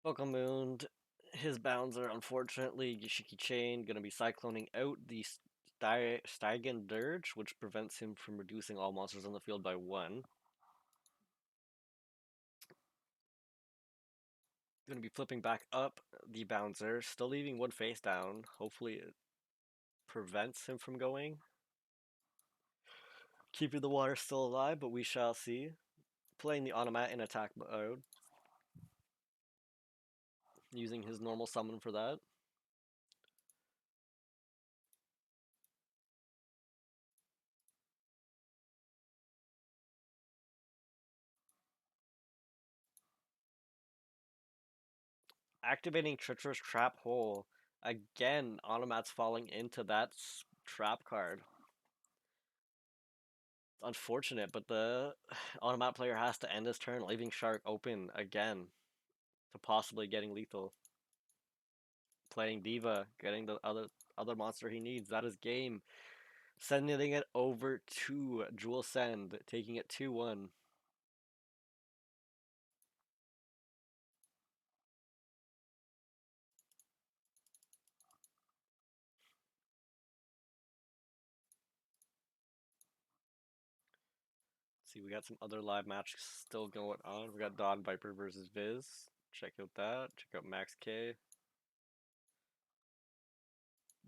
Welcome Moon. His bounds are unfortunately Gishiki Chain, gonna be cycloning out the Stygian Dirge, which prevents him from reducing all monsters on the field by 1. Gonna be flipping back up the Bouncer, still leaving 1 face down. Hopefully it prevents him from going. Keeping the Water still alive, but we shall see. Playing the Automat in attack mode. Using his normal summon for that. Activating Treacherous Trap Hole. Again, Automat's falling into that trap card. It's unfortunate, but the Automat player has to end his turn, leaving Shark open again to possibly getting lethal. Playing Diva, getting the other monster he needs. That is game. Sending it over to Jewel Send, taking it 2-1. See, we got some other live matches still going on. We got Don Viper versus Viz. Check out that. Check out Max K.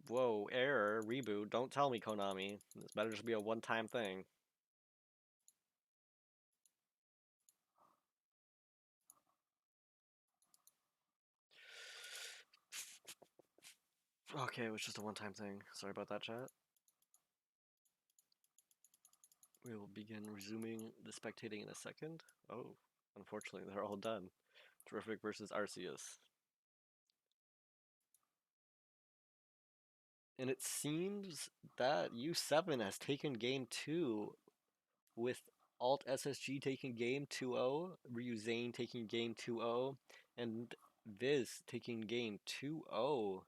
Whoa, error, reboot. Don't tell me, Konami. This better just be a one-time thing. Okay, it was just a one-time thing. Sorry about that, chat. We will begin resuming the spectating in a second. Oh, unfortunately, they're all done. Terrific versus Arceus. And it seems that U7 has taken game 2 with Alt SSG taking game 2-0, Ryu Zane taking game 2-0, and Viz taking game 2-0.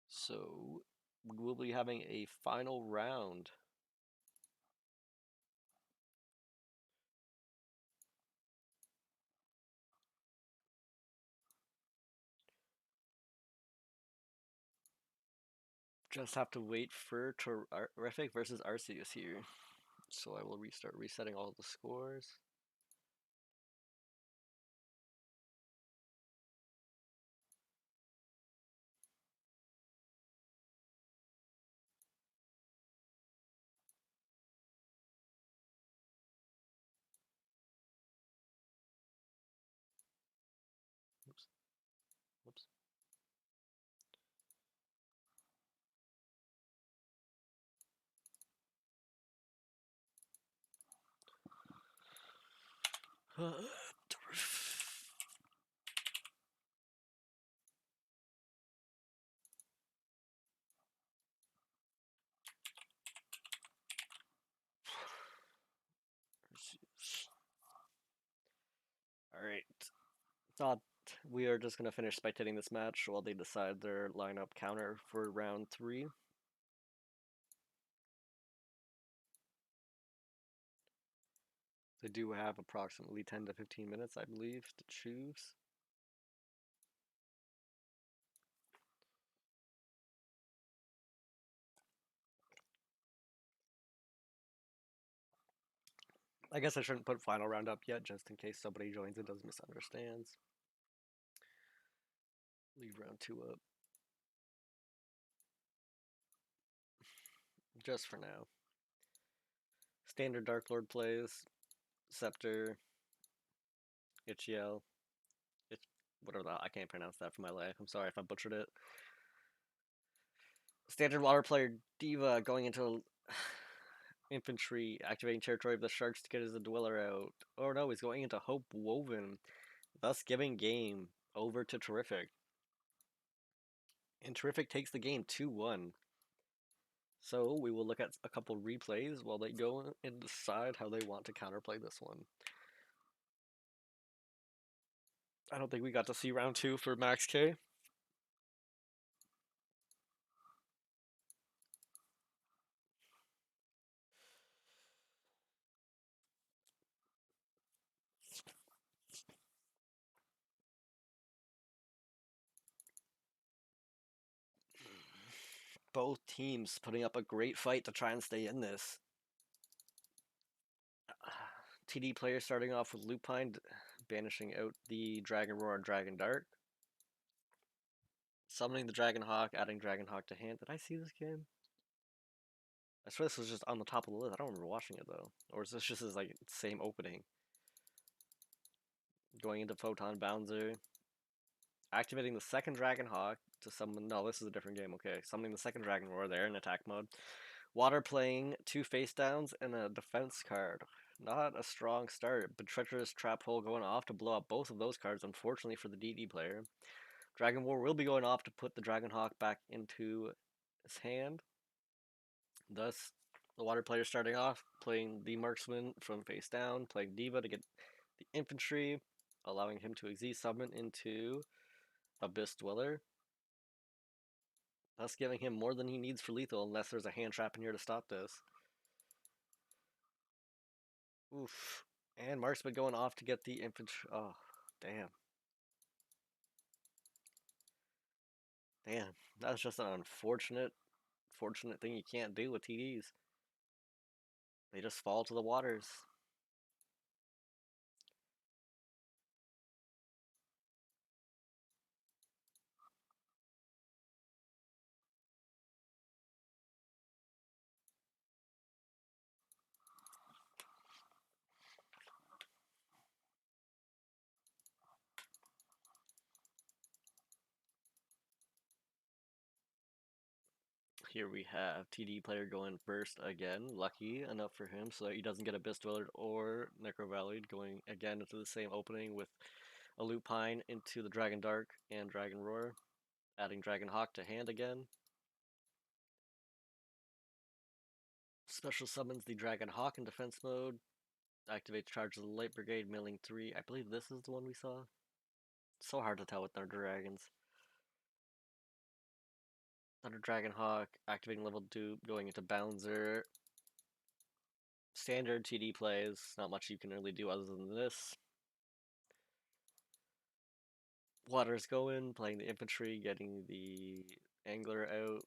So we will be having a final round. Just have to wait for Terrific versus Arceus here. So I will restart resetting all the scores. Oops. Whoops. Alright. Thought we are just going to finish spectating this match while they decide their lineup counter for round 3. They do have approximately 10 to 15 minutes, I believe, to choose. I guess I shouldn't put final round up yet, just in case somebody joins and does misunderstands. Leave round 2 up. Just for now. Standard Dark Lord plays. Scepter. Ichiel. Whatever that, I can't pronounce that for my life. I'm sorry if I butchered it. Standard water player Diva going into infantry, activating territory of the sharks to get his dweller out. Oh no, he's going into Hope Woven, thus giving game over to Terrific. And Terrific takes the game 2-1. So we will look at a couple replays while they go and decide how they want to counterplay this one. I don't think we got to see round 2 for Max K. Both teams putting up a great fight to try and stay in this. TD player starting off with Lupine, banishing out the Dragon Roar and Dragon Dark. Summoning the Dragon Hawk, adding Dragon Hawk to hand. Did I see this game? I swear this was just on the top of the list. I don't remember watching it though. Or is this just his like same opening? Going into Photon Bouncer. Activating the second Dragon Hawk to summon. No, this is a different game. Okay. Summoning the second Dragon Roar there in attack mode. Water playing 2 face downs and a defense card. Not a strong start, but Treacherous Trap Hole going off to blow up both of those cards, unfortunately for the DD player. Dragon War will be going off to put the Dragon Hawk back into his hand. Thus, the water player starting off, playing the Marksman from face down, playing Diva to get the infantry, allowing him to Xyz summon into Abyss Dweller. Thus giving him more than he needs for lethal, unless there's a hand trap in here to stop this. Oof. And Marksman going off to get the infantry. Oh, damn. Damn, that's just an fortunate thing you can't do with TDs. They just fall to the waters. Here we have TD player going first again. Lucky enough for him so that he doesn't get Abyss Dweller or Necrovalley, going again into the same opening with a Lupine into the Dragon Dark and Dragon Roar, adding Dragon Hawk to hand again. Special summons the Dragon Hawk in defense mode. Activates Charge of the Light Brigade, milling 3. I believe this is the one we saw. It's so hard to tell with Thunder Dragons. Thunder Dragon Hawk, activating level dupe, going into Bouncer. Standard TD plays, not much you can really do other than this. Water's going, playing the infantry, getting the angler out,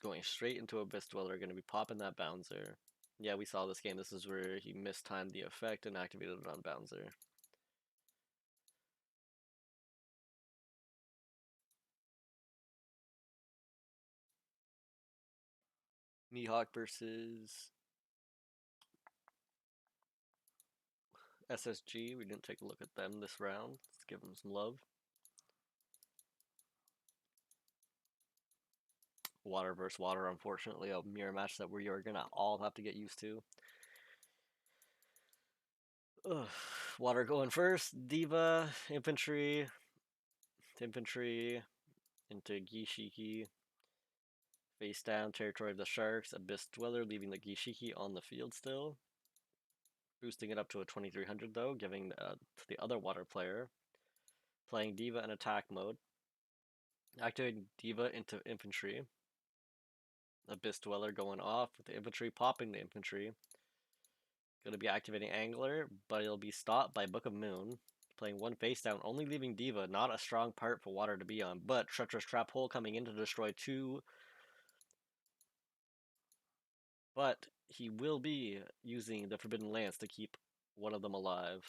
going straight into Abyss Dweller, going to be popping that Bouncer. Yeah, we saw this game. This is where he mistimed the effect and activated it on Bouncer. Mihawk versus SSG. We didn't take a look at them this round. Let's give them some love. Water versus water, unfortunately, a mirror match that we are gonna all have to get used to. Ugh. Water going first. Diva, infantry, into Gishiki. Face down, territory of the Sharks, Abyss Dweller, leaving the Gishiki on the field still. Boosting it up to a 2300 though, giving to the other water player. Playing Diva in attack mode. Activating Diva into infantry. Abyss Dweller going off with the infantry, popping the infantry. Going to be activating Angler, but it'll be stopped by Book of Moon. Playing one face down, only leaving Diva, not a strong part for water to be on, but Treacherous Trap Hole coming in to destroy 2. But he will be using the Forbidden Lance to keep one of them alive.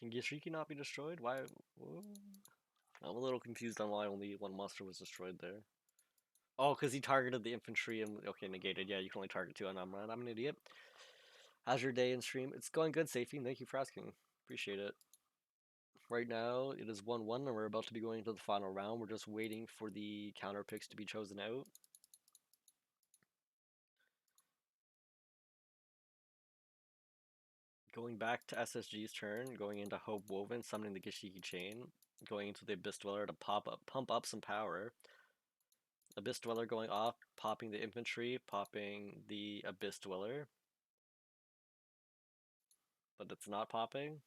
Can Gishiki not be destroyed? Why? I'm a little confused on why only one monster was destroyed there. Oh, because he targeted the infantry and okay, negated. Yeah, you can only target 2 and I'm an idiot. How's your day in stream? It's going good, Safety. Thank you for asking. Appreciate it. Right now, it is 1-1, and we're about to be going to the final round. We're just waiting for the counter picks to be chosen out. Going back to SSG's turn, going into Hope Woven, summoning the Gishiki Chain, going into the Abyss Dweller to pump up some power. Abyss Dweller going off, popping the infantry, popping the Abyss Dweller. But it's not popping.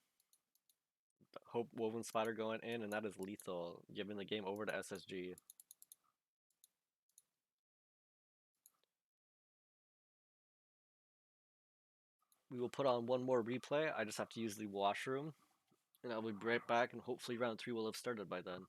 Hope Woven Spider going in, and that is lethal, giving the game over to SSG. We will put on one more replay. I just have to use the washroom, and I'll be right back, and hopefully round 3 will have started by then.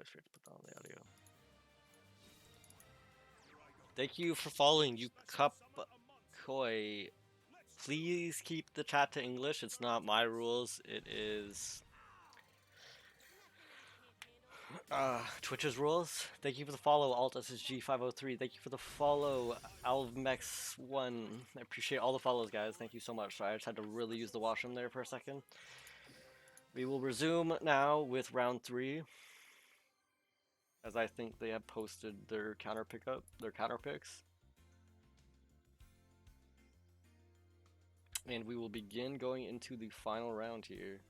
always forget to put that on the audio. Thank you for following, you cup koi. Please keep the chat to English. It's not my rules. It is Twitch's rules. Thank you for the follow, Alt SSG503. Thank you for the follow, Alvmex1. I appreciate all the follows, guys. Thank you so much. Sorry, I just had to really use the washroom there for a second. We will resume now with round 3, as I think they have posted their counter picks. And we will begin going into the final round here.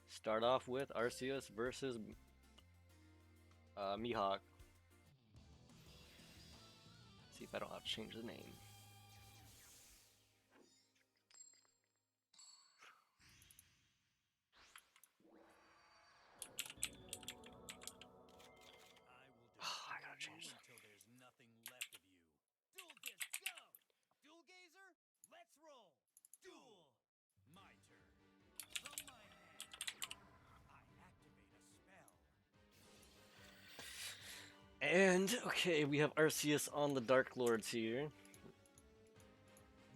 Start off with Arceus versus Mihawk. See if I don't have to change the name. I gotta change that. Until there's nothing left of you. Duel disc, go! Duel gazer, let's roll! Duel! My turn. From my hand, I activate a spell. And, okay, we have Arceus on the Dark Lords here.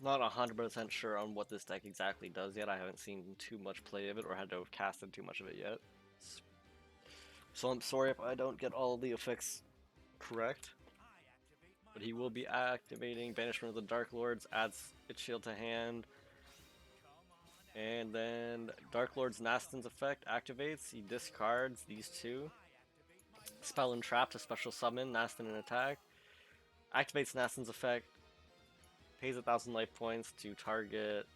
Not 100% sure on what this deck exactly does yet. I haven't seen too much play of it or had to have casted too much of it yet. So I'm sorry if I don't get all the effects correct. But he will be activating Banishment of the Dark Lords, adds its shield to hand. And then Dark Lord's Nastin's effect activates. He discards these two. Spell and Trap to special summon Nastin and attack. Activates Nastin's effect. Pays 1,000 life points to target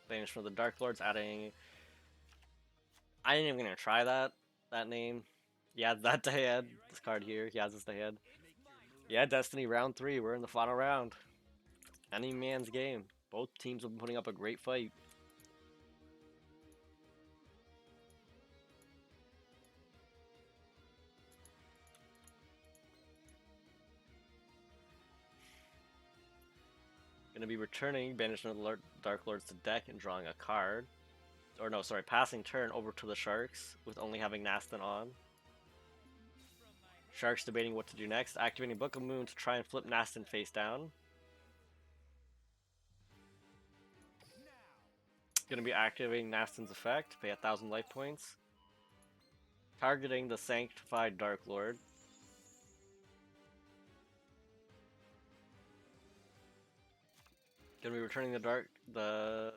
Banishment of the Dark Lords, adding... I ain't even gonna try that name. Yeah, that to hand. This card here, he has this to hand. Yeah, Destiny round 3, we're in the final round. Any man's game. Both teams have been putting up a great fight. Gonna be returning Banishment of the Dark Lords to deck and drawing a card. Or no, sorry, passing turn over to the Sharks with only having Nastin on. Sharks debating what to do next, activating Book of Moon to try and flip Nastin face down. Gonna be activating Nastin's effect, pay 1,000 life points. Targeting the Sanctified Dark Lord. Gonna be returning the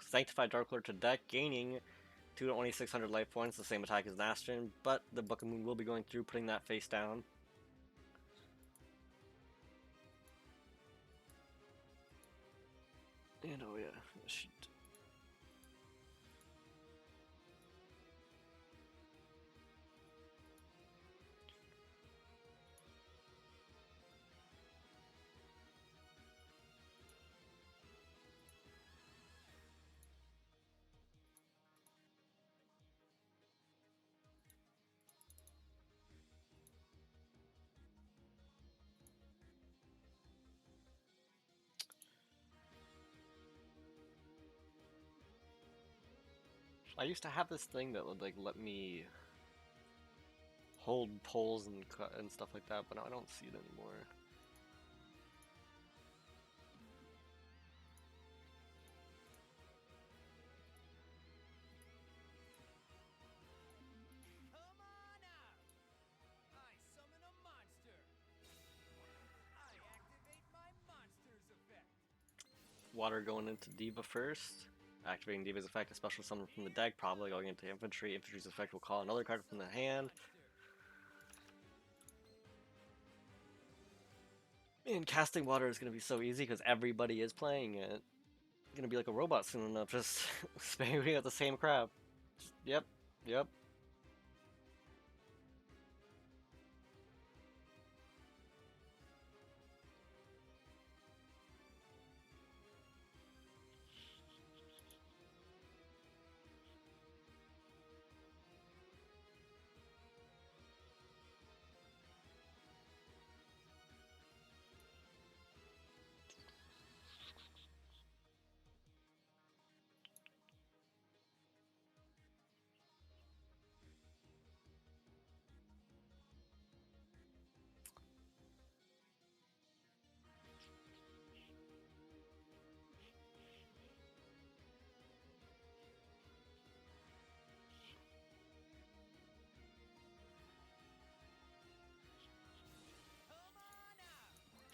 Sanctified Dark Lord to deck, gaining 2 to only 600 life points, the same attack as Nastin, but the Book of Moon will be going through, putting that face down. And oh yeah, sheet. I used to have this thing that would like let me hold poles and stuff like that, but now I don't see it anymore. Come on out! I summon a monster! I activate my monster's effect! Water going into Diva first. Activating Diva's effect, a special summon from the deck, probably going into Infantry. Infantry's effect will call another card from the hand. And casting water is going to be so easy because everybody is playing it. Gonna be like a robot soon enough, just spamming at the same crap. Yep, yep.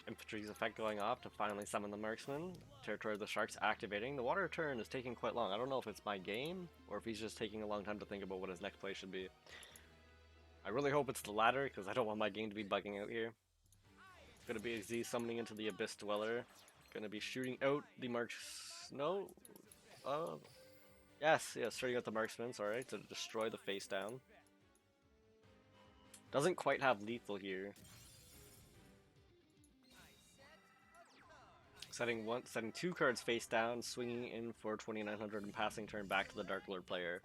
Infantry's effect going off to finally summon the marksman. Territory of the Sharks activating. The water turn is taking quite long. I don't know if it's my game or if he's just taking a long time to think about what his next play should be. I really hope it's the latter because I don't want my game to be bugging out here. It's gonna be a Z summoning into the Abyss Dweller. Gonna be shooting out the marks. No. Yes, shooting out the marksman. Sorry, to destroy the face down. Doesn't quite have lethal here. Setting 2 cards face down, swinging in for 2900 and passing turn back to the Dark Lord player.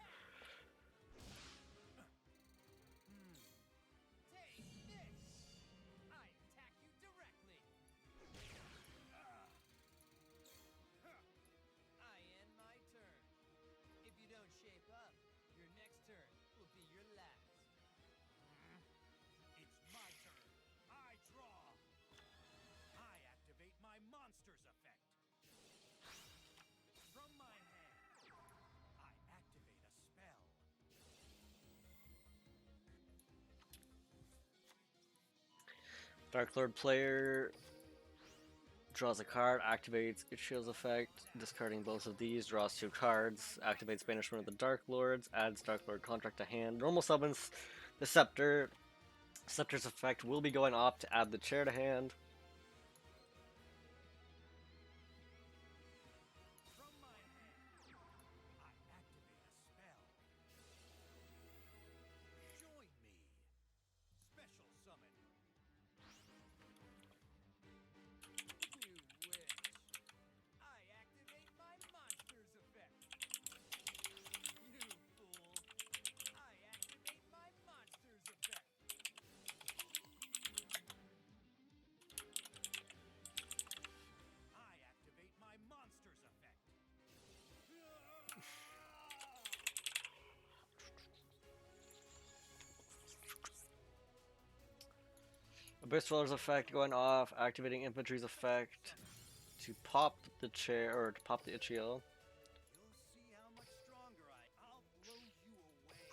Dark Lord player draws a card, activates Ichio's effect, discarding both of these, draws 2 cards, activates Banishment of the Dark Lords, adds Dark Lord Contract to hand, normal summons the Scepter. Scepter's effect will be going off to add the chair to hand. Abyss Dweller's effect going off, activating Infantry's effect to pop the chair, or to pop the Ichio.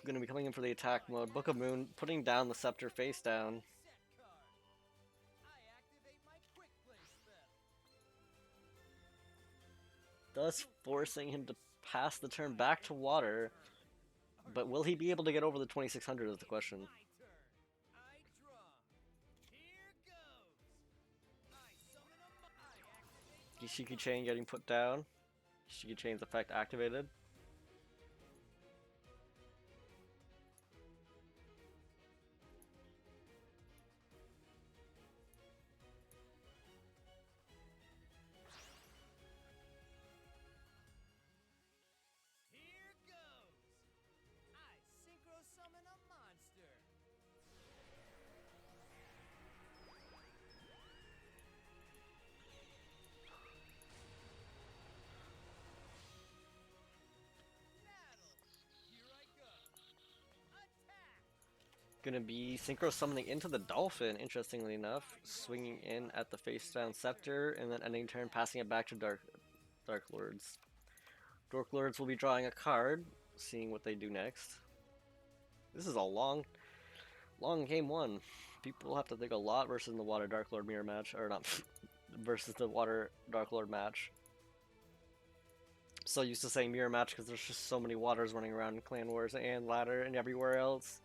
Gonna be coming in for the attack mode. Book of Moon, putting down the Scepter face down. Thus forcing him to pass the turn back to water. But will he be able to get over the 2600 is the question. Gishiki Chain getting put down. Gishiki Chain's effect activated. Gonna be synchro summoning into the Dolphin, interestingly enough. Swinging in at the face down Scepter, and then ending turn passing it back to Dark Lords. Dark Lords will be drawing a card, seeing what they do next. This is a long game one. People have to think a lot versus the Water Dark Lord mirror match, or not, versus the Water Dark Lord match. So used to saying mirror match because there's just so many waters running around in Clan Wars and Ladder and everywhere else.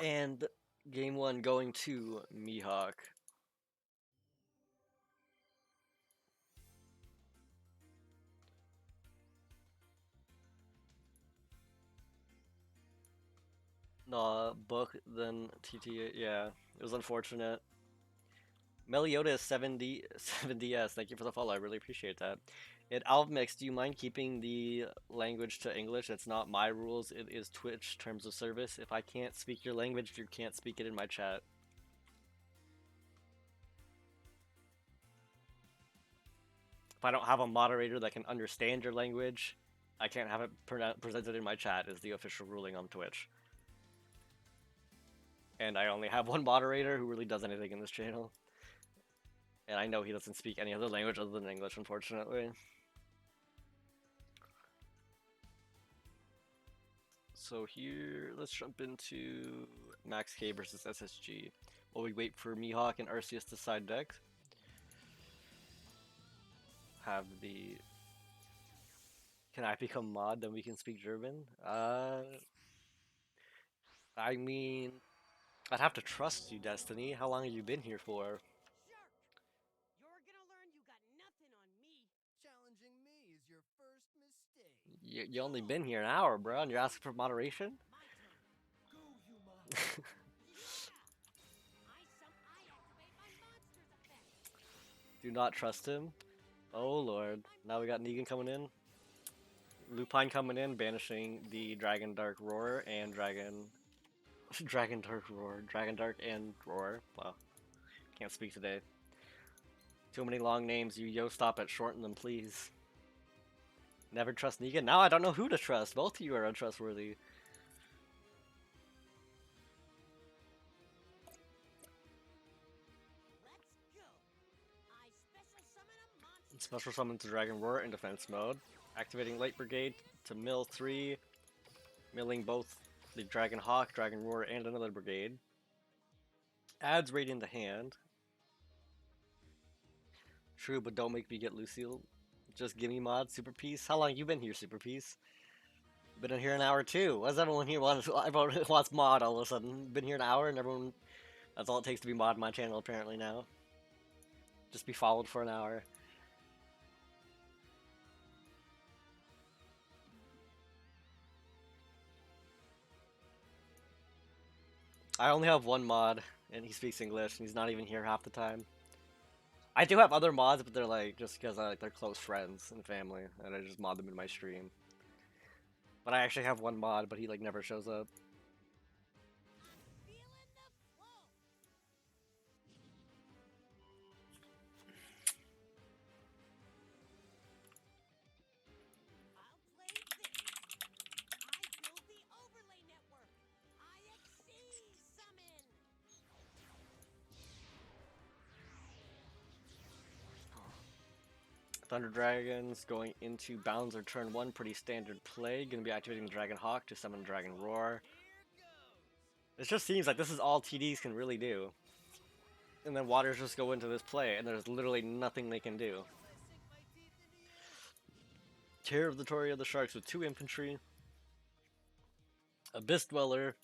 And game 1 going to Mihawk. No, book, then TT, yeah. It was unfortunate. Melioda is 7DS, thank you for the follow, I really appreciate that. At Alvmix, do you mind keeping the language to English? It's not my rules, it is Twitch terms of service. If I can't speak your language, you can't speak it in my chat. If I don't have a moderator that can understand your language, I can't have it presented in my chat, is the official ruling on Twitch. And I only have one moderator who really does anything in this channel. And I know he doesn't speak any other language other than English, unfortunately. So here, let's jump into Max K versus SSG. While we wait for Mihawk and Arceus to side deck. Have the... Can I become mod, then we can speak German? I mean... I'd have to trust you, Destiny. How long have you been here for? Jerk! You're gonna learn you got nothing on me. Challenging me is your first mistake. You only been here an hour, bro, and you're asking for moderation? My turn. Go, Yuma. Yeah! I activate my monster's effect. Do not trust him. Oh lord. Now we got Negan coming in. Lupine coming in, banishing the Dragon Dark Roar and Dragon Dark and Roar. Wow. Can't speak today. Too many long names, you stop it, shorten them please. Never trust Negan. Now I don't know who to trust. Both of you are untrustworthy. Let's go. I special summon a monster. Special summon to Dragon Roar in defense mode. Activating Light Brigade to mill 3. Milling both the Dragon Hawk, Dragon Roar, and another brigade. Adds Radiant to hand. True, but don't make me get Lucille. Just gimme mod, Super Peace. How long you been here, Super Peace? Been in here an hour too. Why does everyone here want? Everyone wants mod all of a sudden. Been here an hour and everyone. That's all it takes to be mod my channel apparently now. Just be followed for an hour. I only have one mod, and he speaks English, and he's not even here half the time. I do have other mods, but they're like just because they're close friends and family, and I just mod them in my stream. But I actually have one mod, but he like never shows up. Feeling the flow. I'll play this. I build the overlay network. IXC summon. Thunder Dragons going into Bouncer turn 1, pretty standard play. Gonna be activating the Dragon Hawk to summon Dragon Roar. Here goes. It just seems like this is all TDs can really do. And then Waters just go into this play, and there's literally nothing they can do. As I sink my teeth into you. Terror of the Torii of the Sharks with 2 infantry. Abyss Dweller.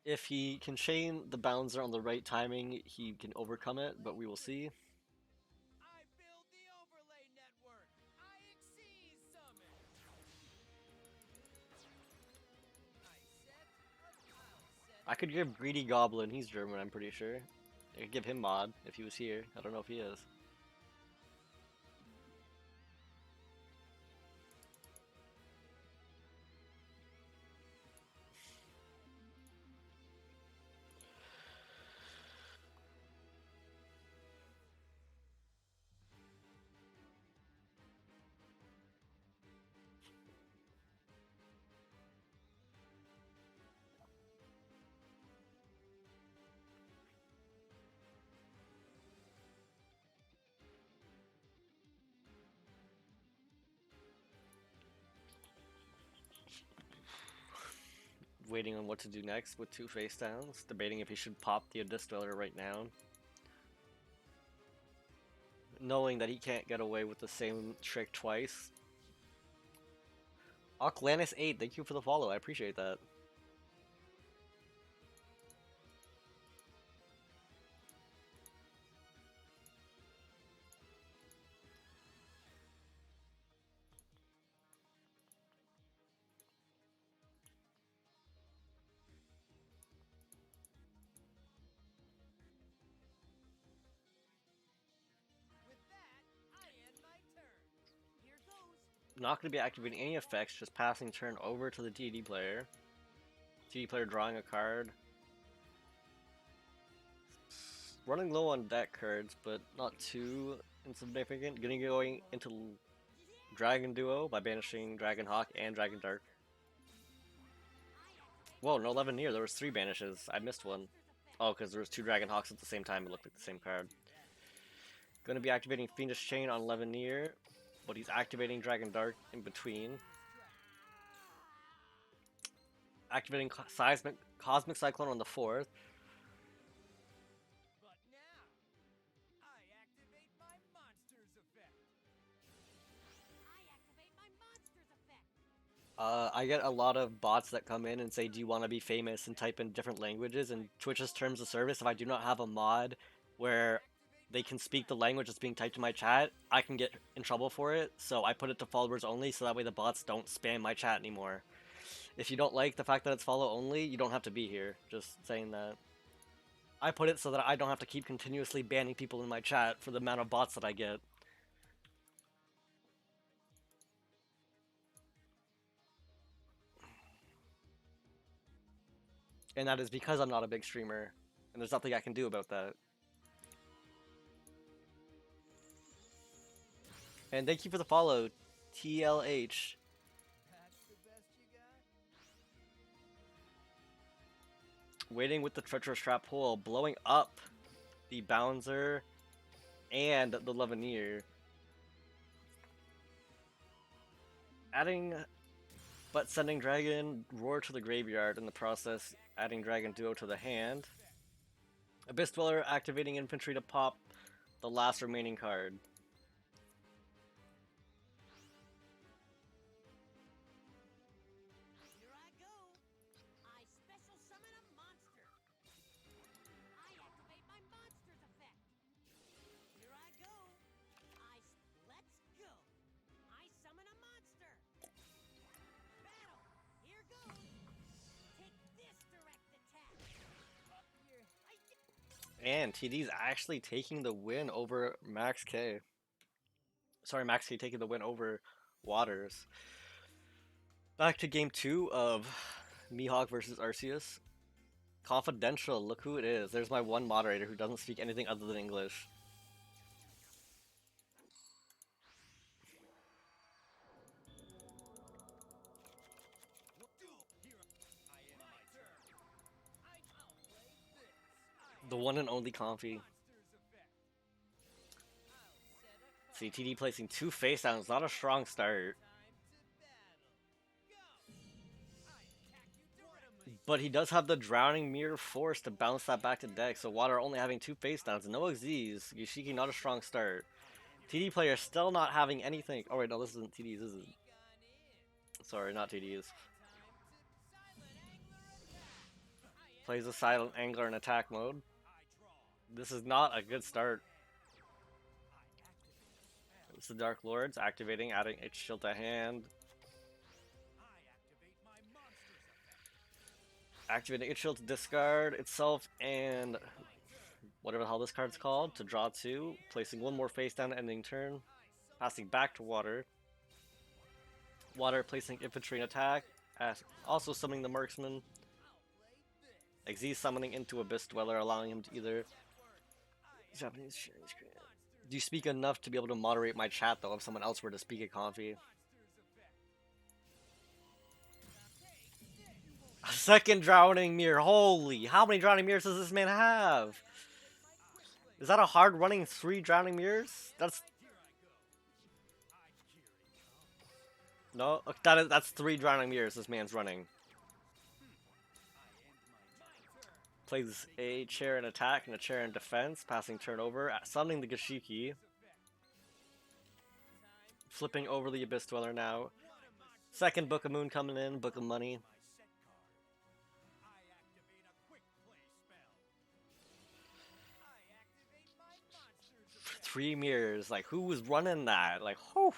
If he can chain the Bouncer on the right timing, he can overcome it, but we will see. I build the overlay network. IXC summon. I could give Greedy Goblin, he's German, I'm pretty sure. I could give him mod if he was here. I don't know if he is. Waiting on what to do next with 2 face downs, debating if he should pop the Abyss Dweller right now. Knowing that he can't get away with the same trick twice. Oclanus8, thank you for the follow, I appreciate that. Not going to be activating any effects, just passing turn over to the TD player. TD player drawing a card. Running low on deck cards, but not too insignificant. Going into Dragon Duo by banishing Dragon Hawk and Dragon Dark. Whoa, no Levineer. There was 3 banishes. I missed one. Oh, because there was 2 Dragon Hawks at the same time. It looked like the same card. Going to be activating Fiendish Chain on Levineer, but he's activating Dragon Dark in between. Activating Cosmic Cyclone on the 4th. But now, I activate my monster's effect. I get a lot of bots that come in and say, do you want to be famous, and type in different languages, and Twitch's terms of service, if I do not have a mod where they can speak the language that's being typed in my chat, I can get in trouble for it, so I put it to followers only, so that way the bots don't spam my chat anymore. If you don't like the fact that it's follow only, you don't have to be here, just saying that. I put it so that I don't have to keep continuously banning people in my chat for the amount of bots that I get. And that is because I'm not a big streamer, and there's nothing I can do about that. And thank you for the follow, TLH. That's the best you got? Waiting with the treacherous trap hole, blowing up the Bouncer and the Levineer. Adding, but sending Dragon Roar to the graveyard, in the process adding Dragon Duo to the hand. Abyss Dweller activating infantry to pop the last remaining card. Here I go. I special summon a monster. I activate my monster's effect. Here I go. Let's go. I summon a monster. Battle. Here goes. Take this direct attack. Up your And TD's actually taking the win over Max K. Sorry, Max K taking the win over Waters. Back to game 2 of Mihawk versus Arceus. Confidential, look who it is. There's my one moderator who doesn't speak anything other than English. The one and only Comfy. See, TD placing 2 face downs, not a strong start. But he does have the Drowning Mirror Force to bounce that back to deck, so Water only having 2 face downs, no XZs. Yoshiki not a strong start. TD player still not having anything. Oh wait, no, this isn't TD's, is it? Sorry, not TD's. Plays a Silent Angler in attack mode. This is not a good start. It's the Dark Lords activating, adding H shield to hand. Activating H shield to discard itself and whatever the hell this card's called to draw 2. Placing 1 more face down ending turn. Passing back to Water. Water placing infantry in attack. Also summoning the Marksman. XZ summoning into Abyss Dweller, allowing him to either Japanese sharing screen. Do you speak enough to be able to moderate my chat though if someone else were to speak at Comfy? A second Drowning Mirror. Holy, how many Drowning Mirrors does this man have? Is that a hard running 3 Drowning Mirrors? That's no, that's 3 Drowning Mirrors this man's running. Plays a chair in attack and a chair in defense, passing turn over, summoning the Gashiki. Flipping over the Abyss Dweller now. Second Book of Moon coming in, Book of Money. 3 mirrors, like who was running that? Like, whew.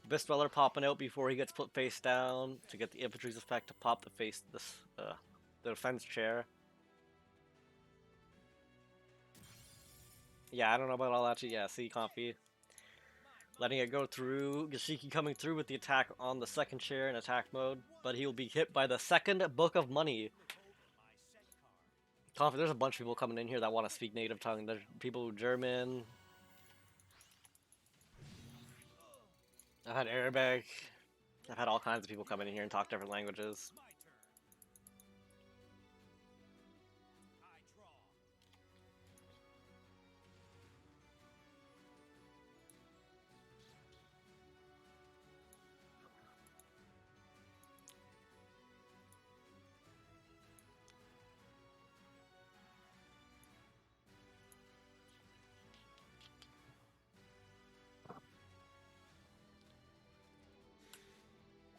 Abyss Dweller popping out before he gets put face down to get the infantry's effect to pop the defense chair. Yeah, I don't know about all that shit. Yeah, see, Comfy. letting it go through. Gashiki coming through with the attack on the second chair in attack mode, but he will be hit by the second book of money. There's a bunch of people coming in here that want to speak native tongue. There's people German. I've had Arabic. I've had all kinds of people come in here and talk different languages. My turn.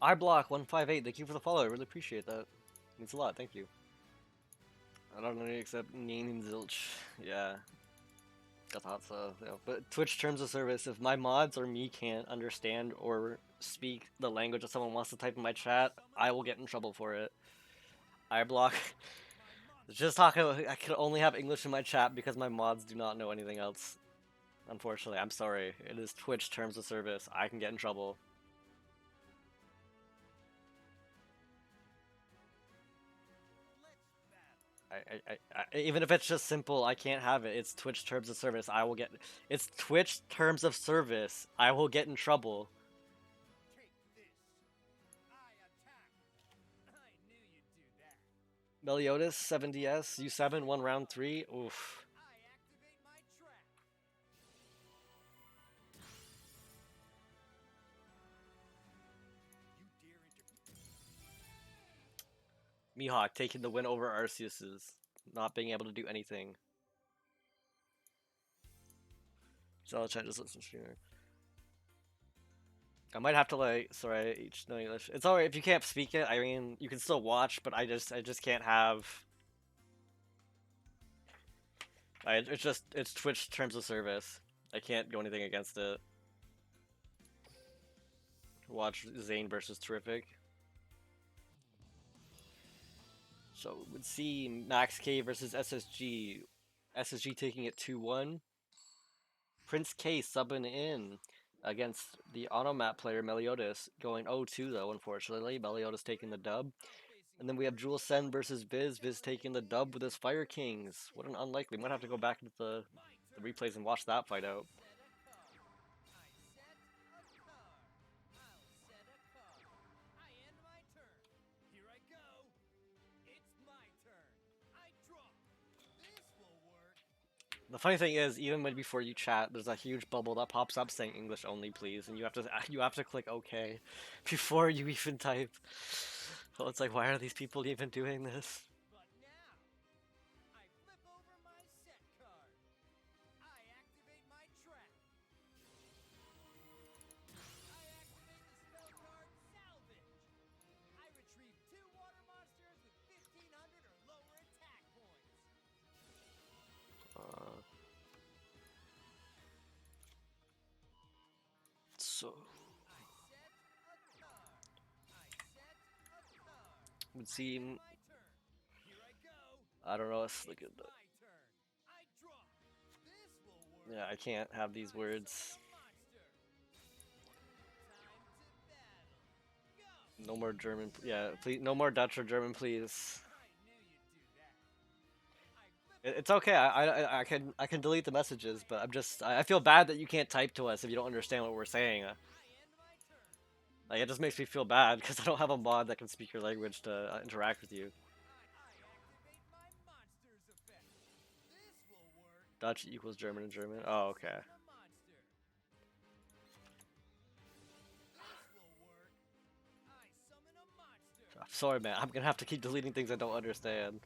I draw. iBlock158, thank you for the follow. I really appreciate that. Means a lot. Thank you. I don't know any except Neen and Zilch. Yeah. I thought so. Yeah. But Twitch terms of service, if my mods or me can't understand or speak the language that someone wants to type in my chat, I will get in trouble for it. iBlock. Just talking, I can only have English in my chat because my mods do not know anything else. Unfortunately, I'm sorry. It is Twitch terms of service. I can get in trouble. Even if it's just simple, I can't have it. It's Twitch terms of service. I will get. It's Twitch terms of service. I will get in trouble. Take this. I attack. I knew you'd do that. Meliodas 7DS U7 1 round 3. Oof. I activate my trap. You dare Mihawk taking the win over Arceus's, not being able to do anything. So I'll try to just listen to streamer. I might have to sorry, each know English. It's alright if you can't speak it. I mean, you can still watch, but I just can't have. It's Twitch terms of service. I can't do anything against it. Watch Zane versus Terrific. So we would see Max K versus SSG. SSG taking it 2-1. Prince K subbing in against the Automat player Meliodas, going 0-2 though, unfortunately. Meliodas taking the dub. And then we have Jewel Sen versus Viz. Viz taking the dub with his Fire Kings. What an unlikely. Might have to go back into the replays and watch that fight out. The funny thing is, even when before you chat, there's a huge bubble that pops up saying English only, please, and you have to click OK before you even type. So it's like, why are these people even doing this? But now, I flip over my set card. I activate my trap. I activate the spell card Salvage. I retrieve 2 water monsters with 1,500 or lower attack points. So would seem. I don't know. Let's look at the. Yeah, I can't have these words. No more German. Yeah, please. No more Dutch or German, please. It's okay. I can delete the messages, but I feel bad that you can't type to us if you don't understand what we're saying. Like, it just makes me feel bad because I don't have a mod that can speak your language to interact with you. Dutch equals German and German. Oh, okay. I'm sorry, man. I'm gonna have to keep deleting things I don't understand.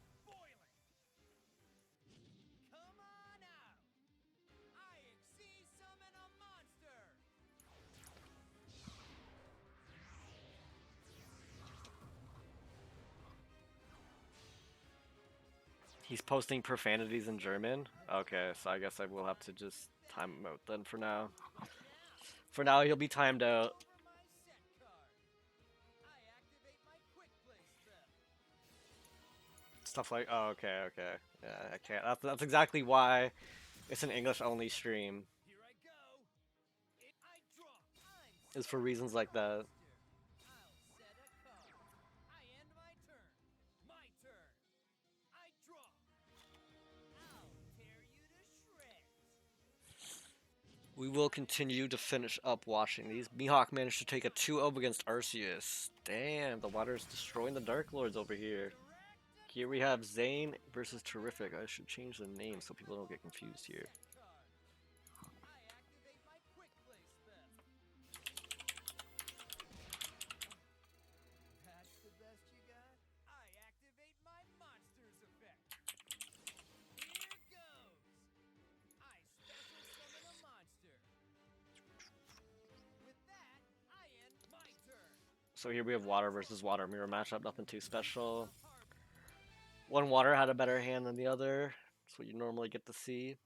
He's posting profanities in German? Okay, so I guess I will have to just time him out then for now. For now, he'll be timed out. Stuff like, oh, okay, okay. Yeah, I can't. That's exactly why it's an English-only stream. is for reasons like that. I'll set a card. I end my turn. My turn. I draw. I'll tear you to shreds. We will continue to finish up watching these. Mihawk managed to take a 2-0 against Arceus. Damn, the water's destroying the Dark Lords over here. Here we have Zane versus Terrific. I should change the name so people don't get confused here. I activate my quick play spell. That's the best you got? I activate my monsters effect. Here goes. I special summon a monster. With that, I end my turn. So here we have water versus water mirror matchup. Nothing too special. One water had a better hand than the other. That's what you normally get to see.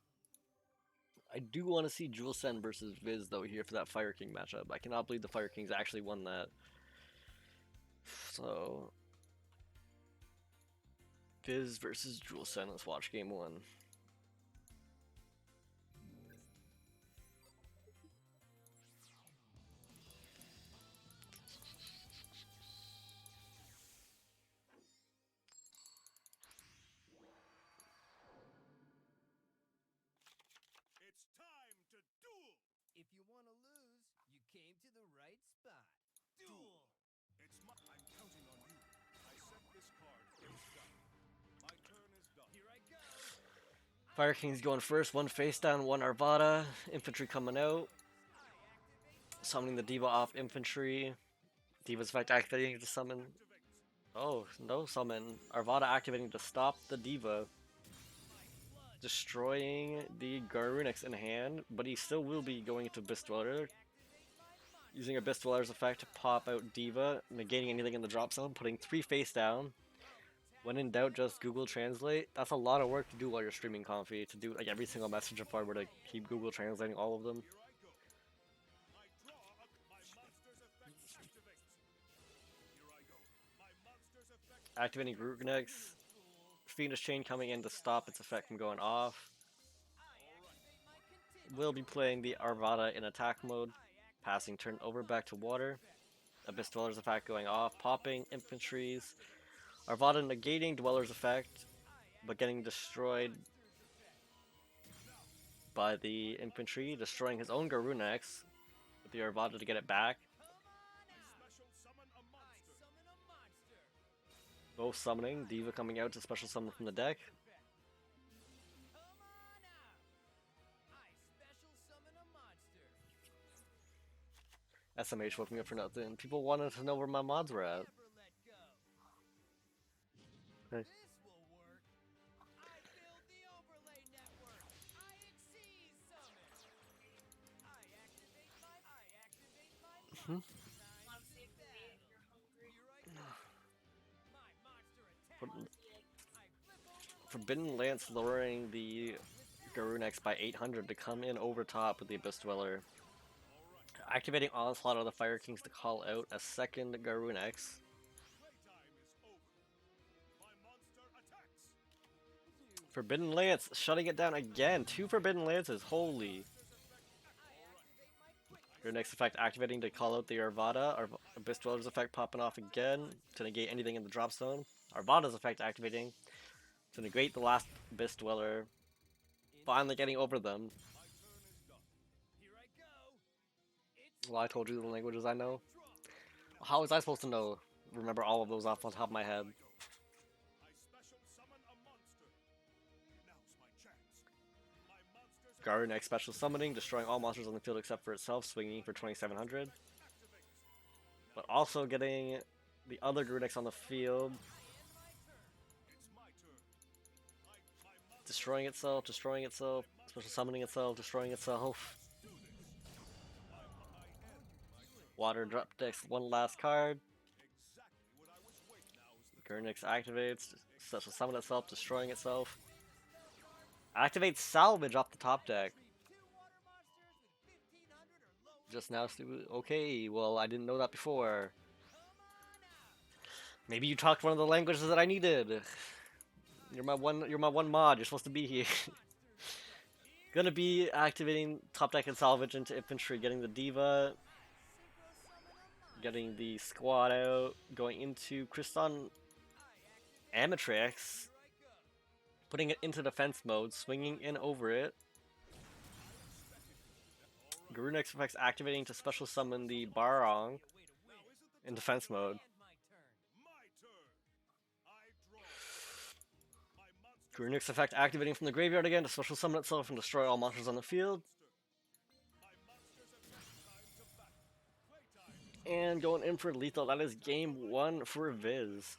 I do want to see Jewel Sen versus Viz though here for that Fire King matchup. I cannot believe the Fire Kings actually won that. So Viz versus Jewel Sen. Let's watch game 1. It's time to duel! If you want to lose, you came to the right spot. Duel! I'm counting on you. I set this card. It's done. My turn is done. Here I go! Fire King's going first. One face down, one Arvada. Infantry coming out. Summoning the Diva off infantry. Diva's effect activating to summon. Oh, no summon. Arvada activating to stop the Diva. Destroying the Garunix in hand, but he still will be going into Abyss Dweller. Using Abyss Dweller's effect to pop out Diva, negating anything in the drop zone, putting 3 face down. When in doubt, just Google Translate. That's a lot of work to do while you're streaming Comfy, to do like every single message if I were to keep Google translating all of them. Here I go. I draw up my monster's effect activates. Here I go. My monster's effect. Activating Garunix. Phoenix Chain coming in to stop its effect from going off. We'll be playing the Arvada in attack mode. Passing turn over back to water. Abyss Dweller's effect going off. Popping infantries. Arvada negating Dweller's effect, but getting destroyed by the infantry, destroying his own Garunex with the Arvada to get it back. Special summon a monster. Both summoning, Diva coming out to special summon from the deck. SMH woke me up for nothing. People wanted to know where my mods were at. Hey. This will work. I build the overlay network. I exceed summon. I activate my Want to see a movie if you're hungry? Here I go. My monster attack. I flip over Forbidden Lance lowering the Garunex by 800 to come in over top with the Abyss Dweller. Activating Onslaught of the Fire Kings to call out a second Garunex. Playtime is over. My monster attacks. Forbidden Lance shutting it down again. 2 Forbidden Lances, holy. Your next effect activating to call out the Arvada. Abyss Dweller's effect popping off again to negate anything in the drop zone. Arvada's effect activating to negate the last Abyss Dweller. Finally getting over them. Here I go. Well, I told you the languages I know. How was I supposed to know? Remember all of those off the top of my head. I special summon a monster. Now's my chance. My monster's Garunex special summoning, destroying all monsters on the field except for itself, swinging for 2700. But also getting the other Garunex on the field. Destroying itself, special summoning itself, destroying itself. Water drop decks one last card. Garunex activates, special summon itself, destroying itself. Activates salvage off the top deck. Just now, stupid. Okay, well, I didn't know that before. Maybe you talked one of the languages that I needed. You're my one mod. You're supposed to be here. Gonna be activating top deck and salvage into infantry, getting the Diva. getting the squad out, going into Kriston Amatrix, putting it into defense mode, swinging in over it. Guru next effects activating to special summon the Barong in defense mode. My turn. I draw. My monster Guru next effect activating from the graveyard again to special summon itself and destroy all monsters on the field. My monster's effect time to battle. Playtime. And going in for lethal, that is game 1 for Viz.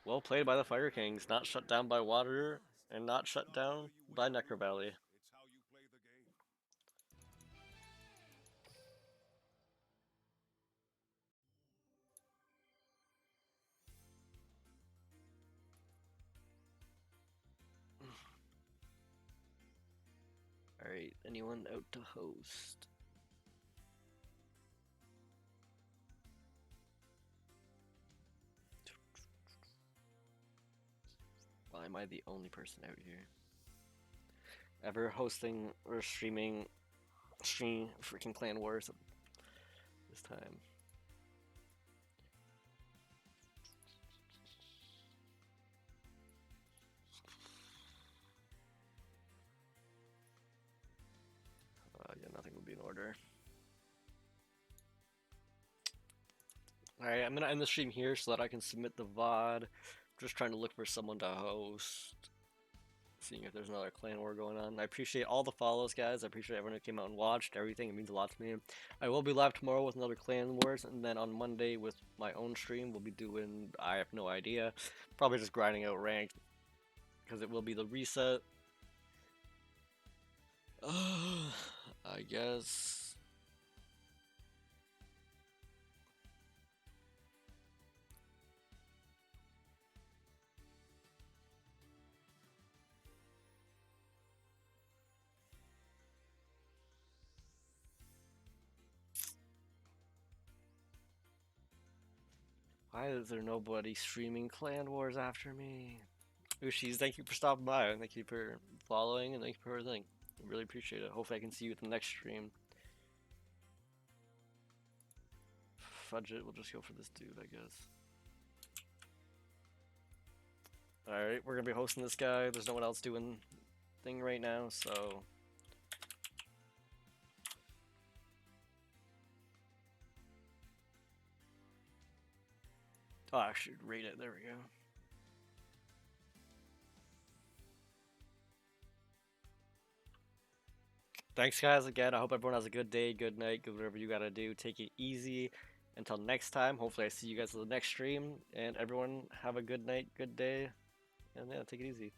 Well played by the Fire Kings, not shut down by water and not shut down by Necro Valley. It's how you play the game. Alright, anyone out to host? Why am I the only person out here? Ever hosting or stream freaking Clan Wars this time. Yeah, nothing will be in order. Alright, I'm gonna end the stream here so that I can submit the VOD. Just trying to look for someone to host. Seeing if there's another clan war going on. I appreciate all the follows, guys. I appreciate everyone who came out and watched everything. It means a lot to me. I will be live tomorrow with another clan wars, and then on Monday with my own stream, we'll be doing, I have no idea, probably just grinding out ranked, because it will be the reset. I guess. Why is there nobody streaming Clan Wars after me? Ushis, thank you for stopping by, and thank you for following, and thank you for everything. I really appreciate it. Hopefully I can see you at the next stream. Fudge it, we'll just go for this dude, I guess. Alright, we're gonna be hosting this guy. There's no one else doing thing right now, so... Oh, I should rate it. There we go. Thanks, guys, again. I hope everyone has a good day, good night, good whatever you gotta do. Take it easy. Until next time, hopefully I see you guys at the next stream. And everyone, have a good night, good day. And yeah, take it easy.